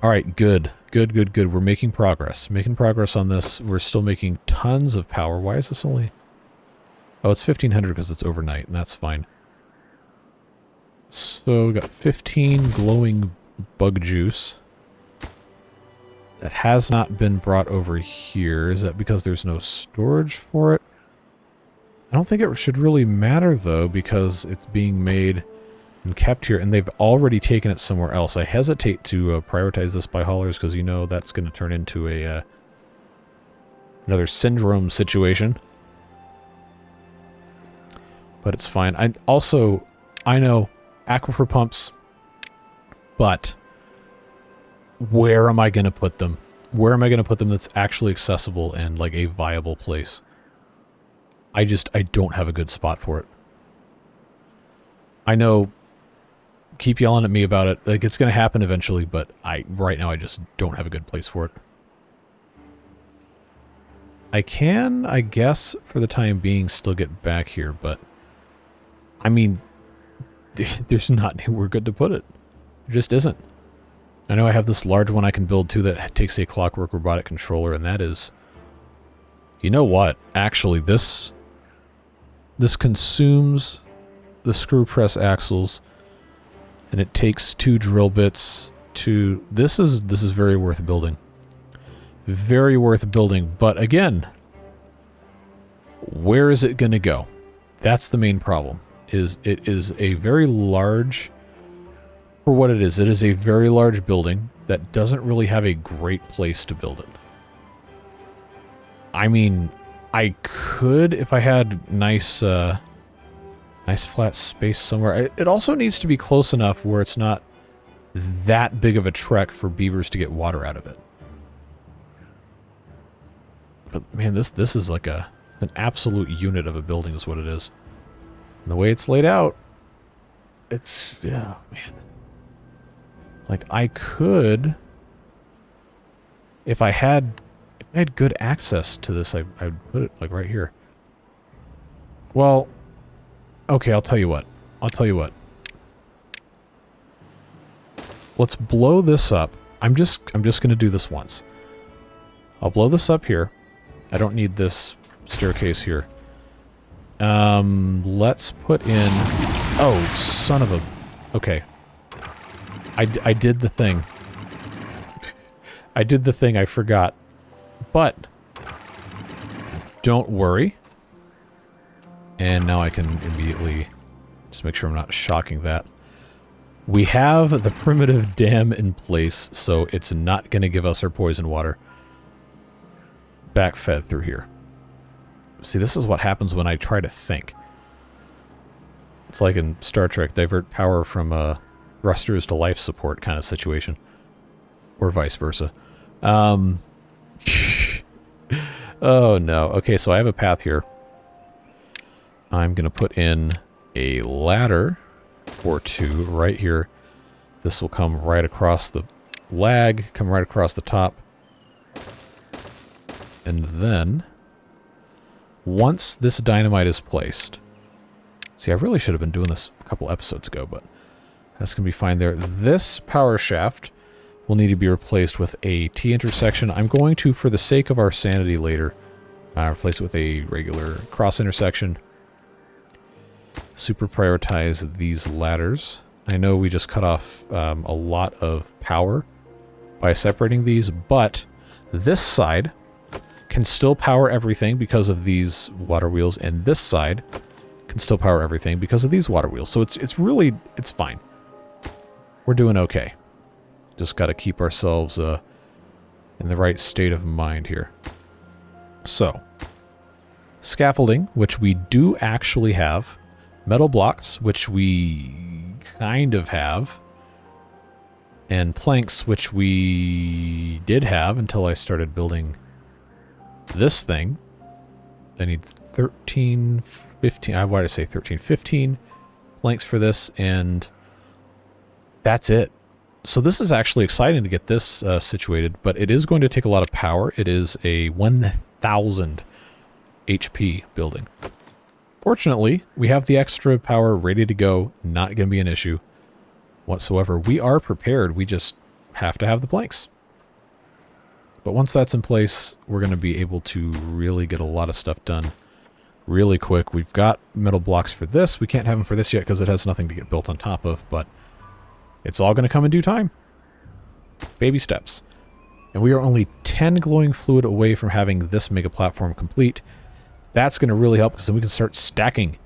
Alright, good. Good, good, good. We're making progress. Making progress on this. We're still making tons of power. Why is this only... Oh, it's 1500 because it's overnight, and that's fine. So, we got 15 glowing bug juice. That has not been brought over here. Is that because there's no storage for it? I don't think it should really matter, though, because it's being made and kept here, and they've already taken it somewhere else. I hesitate to prioritize this by haulers, because you know that's going to turn into a another syndrome situation. But it's fine. I know aquifer pumps, but where am I going to put them? Where am I going to put them that's actually accessible and like a viable place? I don't have a good spot for it. I know, keep yelling at me about it. Like, it's going to happen eventually, but right now I just don't have a good place for it. I can, I guess, for the time being, still get back here, but I mean, there's not anywhere good to put it. There just isn't. I know I have this large one I can build too that takes a clockwork robotic controller, and that is... You know what? Actually, this consumes the screw press axles, and it takes 2 drill bits to... This is very worth building. Very worth building, but again, where is it going to go? That's the main problem. It is a very large... For what it is a very large building that doesn't really have a great place to build it. I mean, I could if I had nice flat space somewhere. It also needs to be close enough where it's not that big of a trek for beavers to get water out of it. But man, this is like an absolute unit of a building is what it is. And the way it's laid out, it's, yeah, man. Like, I could, if I had good access to this, I'd put it, like, right here. Well, okay, I'll tell you what. Let's blow this up. I'm just going to do this once. I'll blow this up here. I don't need this staircase here. Let's put in... Oh, son of a... Okay. I did the thing. I did the thing, I forgot. But, don't worry. And now I can immediately just make sure I'm not shocking that. We have the primitive dam in place, so it's not going to give us our poison water backfed through here. See, this is what happens when I try to think. It's like in Star Trek, divert power from thrusters to life support kind of situation. Or vice versa. Oh no. Okay, so I have a path here. I'm going to put in a ladder or two right here. This will come right across the lag, come right across the top. And then, once this dynamite is placed... See, I really should have been doing this a couple episodes ago, but that's going to be fine there. This power shaft will need to be replaced with a T-intersection. I'm going to, for the sake of our sanity later, replace it with a regular cross-intersection. Super prioritize these ladders. I know we just cut off a lot of power by separating these, but this side can still power everything because of these water wheels, and this side can still power everything because of these water wheels. So it's really, it's fine. We're doing okay. Just got to keep ourselves in the right state of mind here. So, scaffolding, which we do actually have. Metal blocks, which we kind of have. And planks, which we did have until I started building this thing. I need 13, 15, why did I say 13? 15 planks for this, and that's it. So this is actually exciting to get this situated, but it is going to take a lot of power. It is a 1000 HP building. Fortunately, we have the extra power ready to go. Not going to be an issue whatsoever. We are prepared. We just have to have the planks. But once that's in place, we're going to be able to really get a lot of stuff done really quick. We've got metal blocks for this. We can't have them for this yet because it has nothing to get built on top of, but it's all going to come in due time. Baby steps. And we are only 10 glowing fluid away from having this mega platform complete. That's going to really help because then we can start stacking,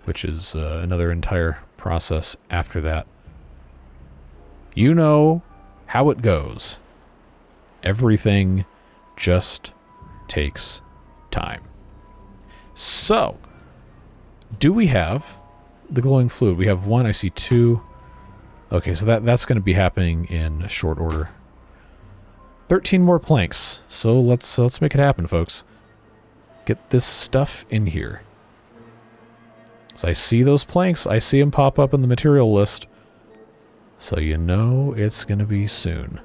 which is another entire process after that. You know how it goes. Everything just takes time. So, do we have the glowing fluid? We have one, I see two. Okay, so that's going to be happening in short order. 13 more planks. So let's make it happen, folks. Get this stuff in here. So I see those planks. I see them pop up in the material list. So you know it's going to be soon.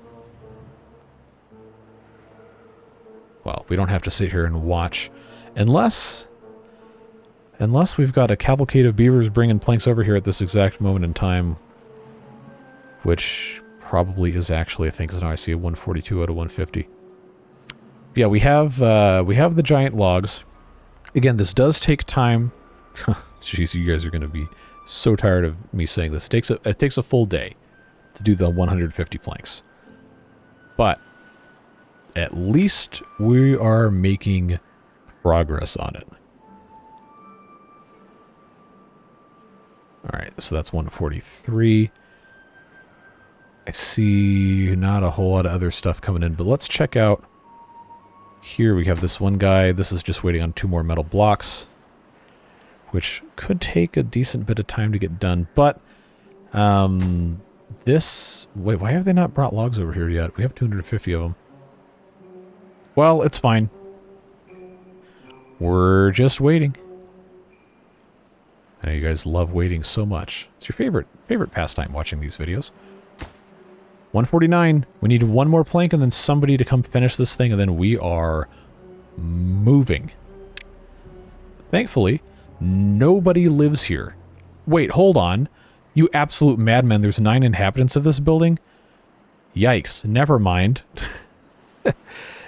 Well, we don't have to sit here and watch. Unless we've got a cavalcade of beavers bringing planks over here at this exact moment in time. Which probably is actually, I think, because now I see a 142 out of 150. Yeah, we have the giant logs. Again, this does take time. Jeez, you guys are going to be so tired of me saying this. It takes a full day to do the 150 planks. But at least we are making progress on it. Alright, so that's 143. I see not a whole lot of other stuff coming in, but let's check out. Here we have this one guy. This is just waiting on 2 more metal blocks, which could take a decent bit of time to get done. But wait, why have they not brought logs over here yet? We have 250 of them. Well, it's fine. We're just waiting. I know you guys love waiting so much. It's your favorite pastime, watching these videos. 149. We need one more plank and then somebody to come finish this thing, and then we are moving. Thankfully, nobody lives here. Wait, hold on. You absolute madmen, there's 9 inhabitants of this building? Yikes, never mind.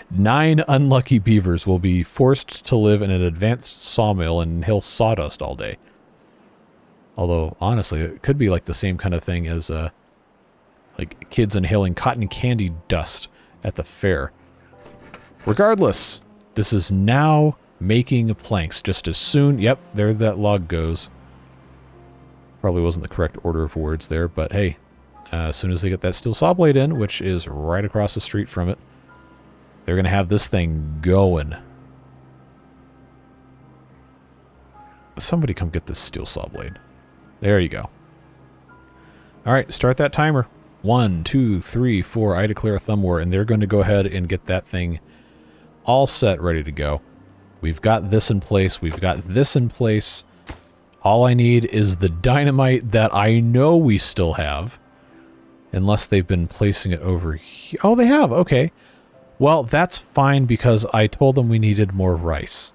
9 unlucky beavers will be forced to live in an advanced sawmill and inhale sawdust all day. Although, honestly, it could be like the same kind of thing as like kids inhaling cotton candy dust at the fair. Regardless, this is now making planks just as soon... Yep, there that log goes. Probably wasn't the correct order of words there, but hey, as soon as they get that steel saw blade in, which is right across the street from it, they're going to have this thing going. Somebody come get this steel saw blade. There you go. Alright, start that timer. 1, 2, 3, 4. I declare a thumb war, and they're going to go ahead and get that thing all set, ready to go. We've got this in place. We've got this in place. All I need is the dynamite that I know we still have. Unless they've been placing it over here. Oh, they have. Okay. Well, that's fine because I told them we needed more rice.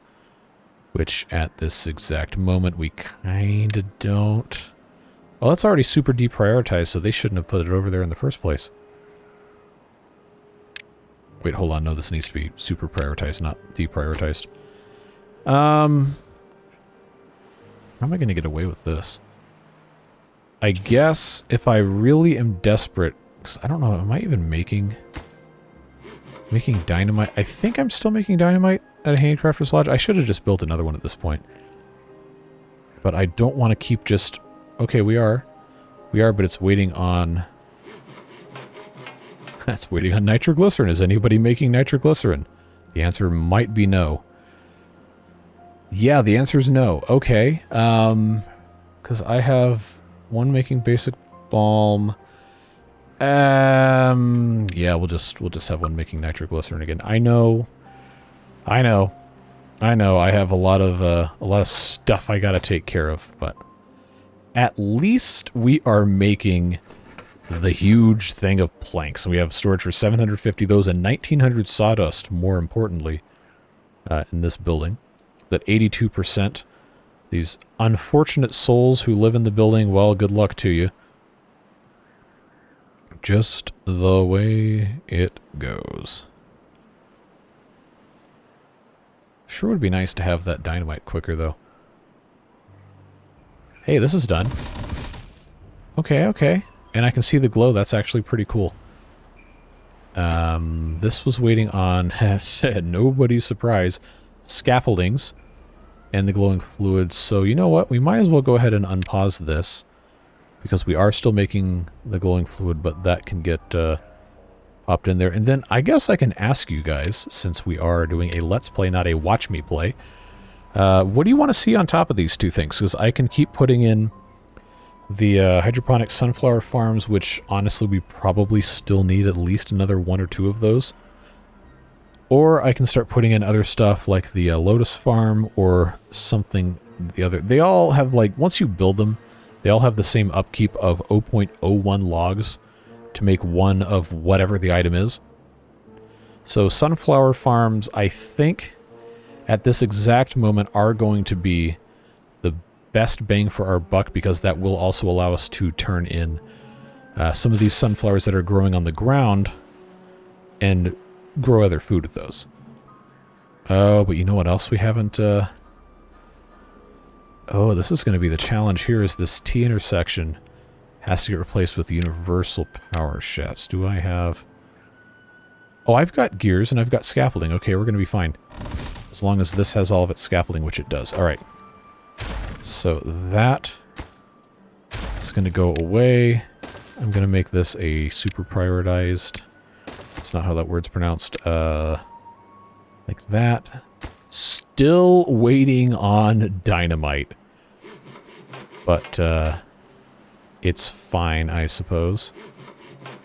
Which, at this exact moment, we kind of don't. Well, that's already super deprioritized, so they shouldn't have put it over there in the first place. Wait, hold on. No, this needs to be super prioritized, not deprioritized. How am I going to get away with this? I guess if I really am desperate, because I don't know, am I even making dynamite? I think I'm still making dynamite at a handicrafter's lodge. I should have just built another one at this point. But I don't want to keep just... Okay, we are, but it's waiting on... That's waiting on nitroglycerin. Is anybody making nitroglycerin? The answer might be no. Yeah, the answer is no. Okay. Because I have one making basic balm. Yeah, we'll just have one making nitroglycerin again. I know. I have a lot of stuff I gotta take care of, but at least we are making the huge thing of planks. And we have storage for 750 of those and 1900 sawdust, more importantly, in this building. That 82%. These unfortunate souls who live in the building, well, good luck to you. Just the way it goes. Sure would be nice to have that dynamite quicker, though. Hey, this is done. Okay, okay. And I can see the glow. That's actually pretty cool. This was waiting on, said nobody's surprise, scaffoldings and the glowing fluids. So you know what? We might as well go ahead and unpause this because we are still making the glowing fluid, but that can get popped in there. And then I guess I can ask you guys, since we are doing a Let's Play, not a Watch Me Play, what do you want to see on top of these two things? Because I can keep putting in the hydroponic sunflower farms, which honestly we probably still need at least another 1 or 2 of those. Or I can start putting in other stuff like the lotus farm or something the other. They all have, like, once you build them, they all have the same upkeep of 0.01 logs to make one of whatever the item is. So sunflower farms, I think, at this exact moment are going to be the best bang for our buck because that will also allow us to turn in some of these sunflowers that are growing on the ground and grow other food with those. Oh, but you know what else we haven't... Oh, this is going to be the challenge here is this T intersection has to get replaced with universal power shafts. Do I have... Oh, I've got gears and I've got scaffolding. Okay, we're going to be fine. As long as this has all of its scaffolding, which it does. Alright. So that is going to go away. I'm going to make this a super prioritized... That's not how that word's pronounced. Like that. Still waiting on dynamite. But, it's fine, I suppose.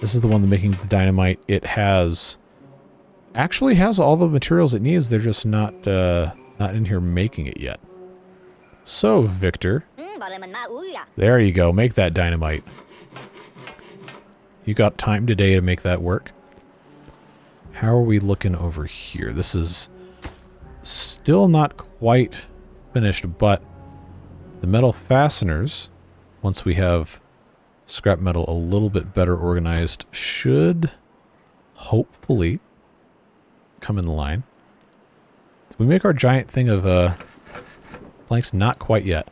This is the one that's making the dynamite. It has... Actually has all the materials it needs. They're just not in here making it yet. So, Victor, There you go. Make that dynamite. You got time today to make that work. How are we looking over here? This is still not quite finished, but the metal fasteners, once we have scrap metal a little bit better organized, should hopefully come in line. Did we make our giant thing of planks? Not quite yet.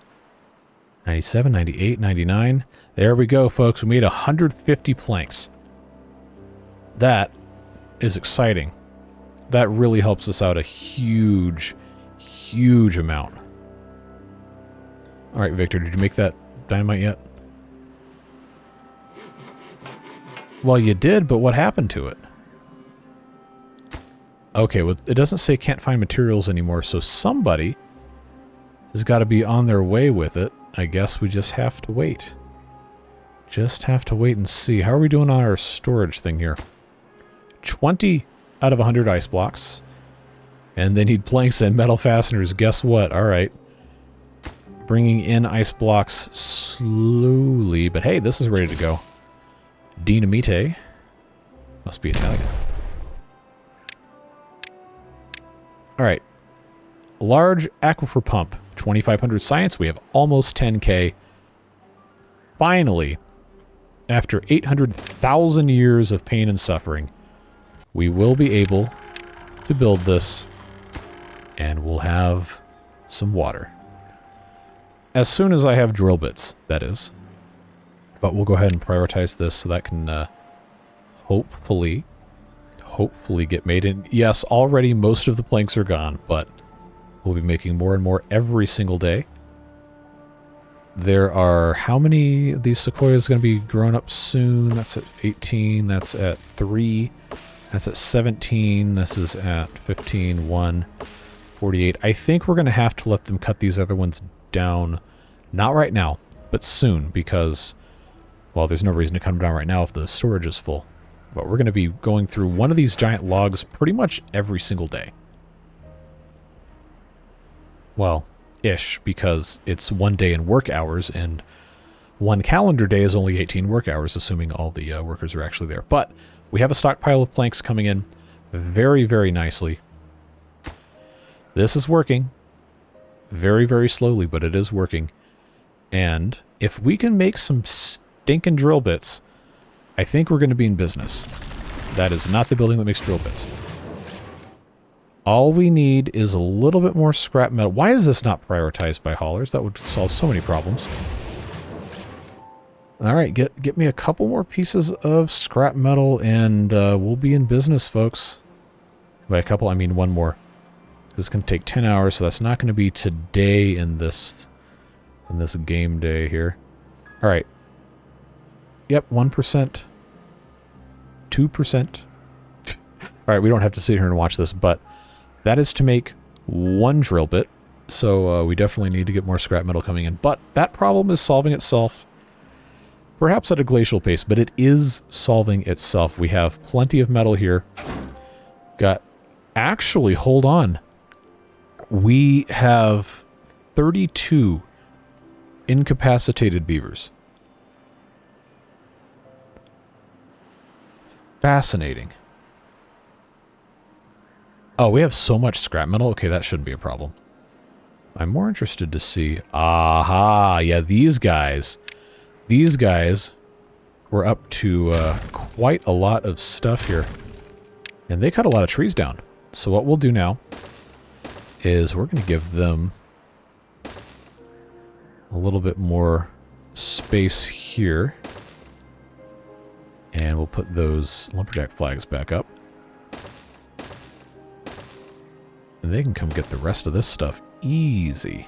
97, 98, 99. There we go, folks. We made 150 planks. That is exciting. That really helps us out a huge, huge amount. All right, Victor, did you make that dynamite yet? Well, you did, but what happened to it? Okay, well, it doesn't say can't find materials anymore, so somebody has got to be on their way with it. I guess we just have to wait. Just have to wait and see. How are we doing on our storage thing here? 20 out of 100 ice blocks. And they need planks and metal fasteners. Guess what? All right. Bringing in ice blocks slowly. But hey, this is ready to go. Dinamite. Must be Italian. All right. Large aquifer pump. 2,500 science. We have almost 10K. Finally, after 800,000 years of pain and suffering, we will be able to build this, and we'll have some water. As soon as I have drill bits, that is. But we'll go ahead and prioritize this so that can hopefully get made. And yes, already most of the planks are gone, but we'll be making more and more every single day. There are how many of these sequoias going to be grown up soon? That's at 18. That's at 3. That's at 17. This is at 15, 1, 48. I think we're going to have to let them cut these other ones down. Not right now, but soon, because, well, there's no reason to cut them down right now if the storage is full. But we're going to be going through one of these giant logs pretty much every single day. Well, ish, because it's 1 day in work hours, and 1 calendar day is only 18 work hours, assuming all the workers are actually there. But we have a stockpile of planks coming in very, very nicely. This is working. Very, very slowly, but it is working. And if we can make some stinking drill bits, I think we're going to be in business. That is not the building that makes drill bits. All we need is a little bit more scrap metal. Why is this not prioritized by haulers? That would solve so many problems. All right, get me a couple more pieces of scrap metal, and we'll be in business, folks. By a couple, I mean one more. This is going to take 10 hours, so that's not going to be today in this game day here. All right. Yep, 1%. 2%. All right, we don't have to sit here and watch this, but that is to make 1 drill bit. So we definitely need to get more scrap metal coming in. But that problem is solving itself. Perhaps at a glacial pace, but it is solving itself. We have plenty of metal here. Actually, hold on. We have 32 incapacitated beavers. Fascinating. Oh, we have so much scrap metal? Okay, that shouldn't be a problem. I'm more interested to see... Aha! Yeah, these guys were up to quite a lot of stuff here. And they cut a lot of trees down. So what we'll do now is we're going to give them a little bit more space here. And we'll put those lumberjack flags back up. And they can come get the rest of this stuff easy.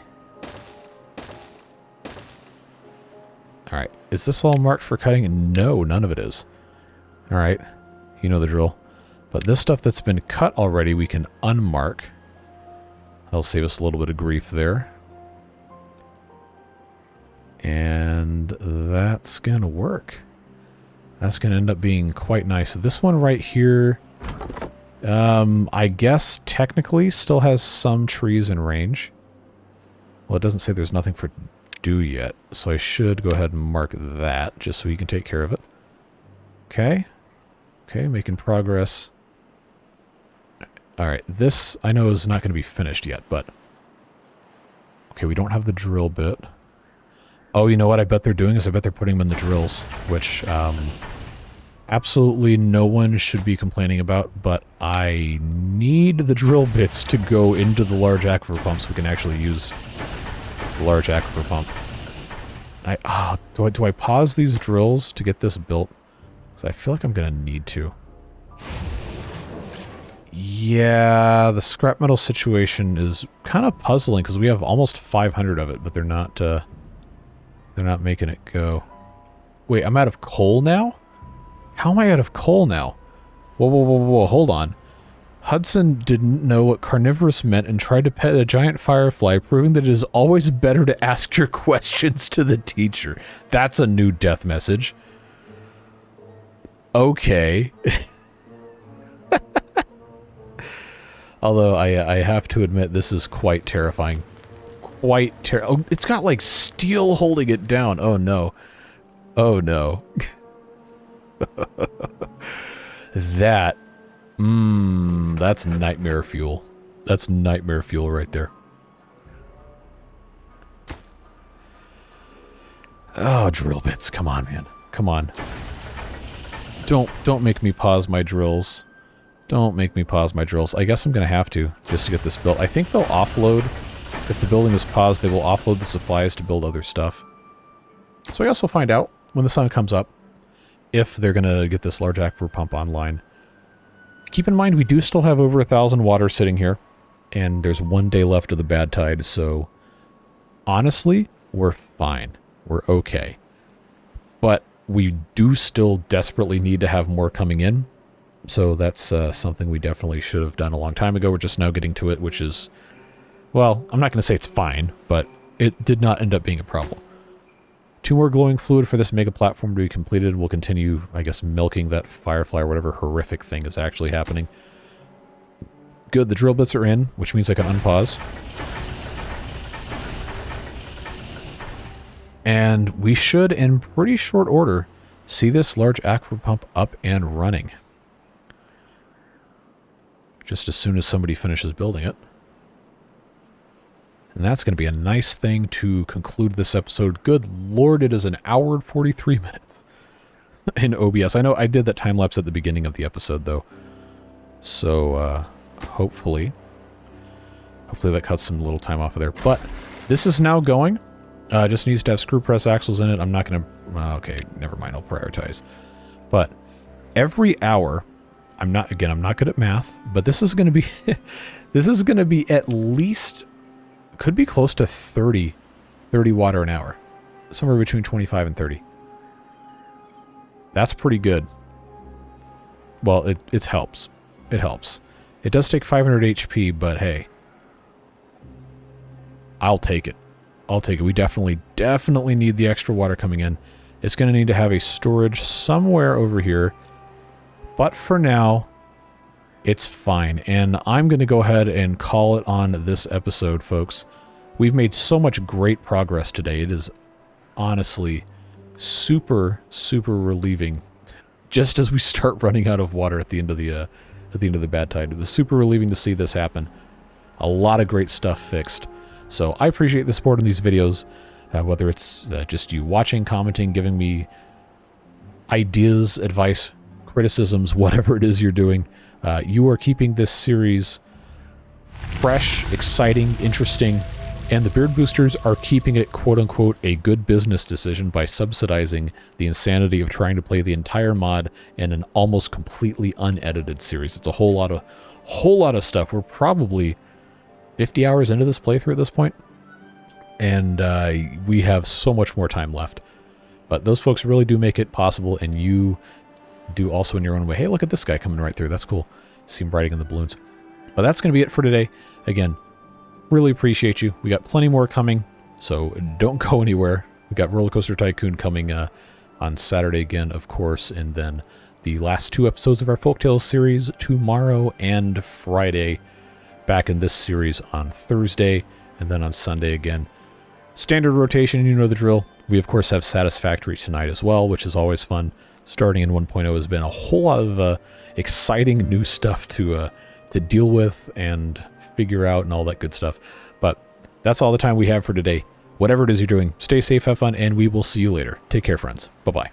Alright, is this all marked for cutting? No, none of it is. Alright, you know the drill. But this stuff that's been cut already, we can unmark. That'll save us a little bit of grief there. And that's going to work. That's going to end up being quite nice. This one right here, I guess technically still has some trees in range. Well, it doesn't say there's nothing for due yet, so I should go ahead and mark that, just so he can take care of it. Okay. Okay, making progress. Alright, this I know is not going to be finished yet, but... Okay, we don't have the drill bit. Oh, you know what I bet they're doing is I bet they're putting them in the drills, which absolutely no one should be complaining about, but I need the drill bits to go into the large aquifer pump so we can actually use the large aquifer pump. Do I pause these drills to get this built? Because I feel like I'm going to need to. Yeah, the scrap metal situation is kind of puzzling because we have almost 500 of it, but they're not making it go. Wait, I'm out of coal now? How am I out of coal now? Whoa, hold on. Hudson didn't know what carnivorous meant and tried to pet a giant firefly, proving that it is always better to ask your questions to the teacher. That's a new death message. Okay. Although I have to admit, this is quite terrifying. Oh, it's got like steel holding it down. Oh no. Oh no. That's nightmare fuel. That's nightmare fuel right there. Oh, drill bits. Come on, man. Come on. Don't make me pause my drills. Don't make me pause my drills. I guess I'm going to have to, just to get this built. I think they'll offload. If the building is paused, they will offload the supplies to build other stuff. So I guess we'll find out when the sun comes up if they're going to get this large aquifer pump online. Keep in mind, we do still have over 1,000 water sitting here, and there's 1 day left of the bad tide, so honestly, we're fine. We're okay. But we do still desperately need to have more coming in, so that's something we definitely should have done a long time ago. We're just now getting to it, which is, well, I'm not going to say it's fine, but it did not end up being a problem. 2 more glowing fluid for this mega platform to be completed. We'll continue, I guess, milking that firefly or whatever horrific thing is actually happening. Good, the drill bits are in, which means I can unpause. And we should, in pretty short order, see this large aquifer pump up and running. Just as soon as somebody finishes building it. And that's going to be a nice thing to conclude this episode. Good lord, it is an hour and 43 minutes in OBS. I know I did that time-lapse at the beginning of the episode, though. So, hopefully that cuts some little time off of there. But this is now going. Just needs to have screw press axles in it. I'm not going to... okay, never mind. I'll prioritize. But every hour... I'm not good at math, but this is going to be... this is going to be at least... could be close to 30 water an hour. Somewhere between 25 and 30. That's pretty good. Well, it helps. It helps. It does take 500 HP, but hey. I'll take it. I'll take it. We definitely need the extra water coming in. It's going to need to have a storage somewhere over here. But for now, it's fine. And I'm going to go ahead and call it on this episode, folks. We've made so much great progress today. It is honestly super, super relieving. Just as we start running out of water at the end of the bad tide. It was super relieving to see this happen. A lot of great stuff fixed. So I appreciate the support in these videos, whether it's just you watching, commenting, giving me ideas, advice, criticisms, whatever it is you're doing. You are keeping this series fresh, exciting, interesting, and the Beard Boosters are keeping it, quote-unquote, a good business decision by subsidizing the insanity of trying to play the entire mod in an almost completely unedited series. It's a whole lot of stuff. We're probably 50 hours into this playthrough at this point, and we have so much more time left. But those folks really do make it possible, and you do also in your own way. Hey, look at this guy coming right through. That's cool. See him riding in the balloons. But that's going to be it for today. Again, really appreciate you. We got plenty more coming, so don't go anywhere. We got Roller Coaster Tycoon coming on Saturday again, of course, and then the last 2 episodes of our Folktales series tomorrow and Friday. Back in this series on Thursday, and then on Sunday again. Standard rotation, you know the drill. We, of course, have Satisfactory tonight as well, which is always fun. Starting in 1.0 has been a whole lot of exciting new stuff to deal with and figure out and all that good stuff. But that's all the time we have for today. Whatever it is you're doing, stay safe, have fun, and we will see you later. Take care, friends. Bye-bye.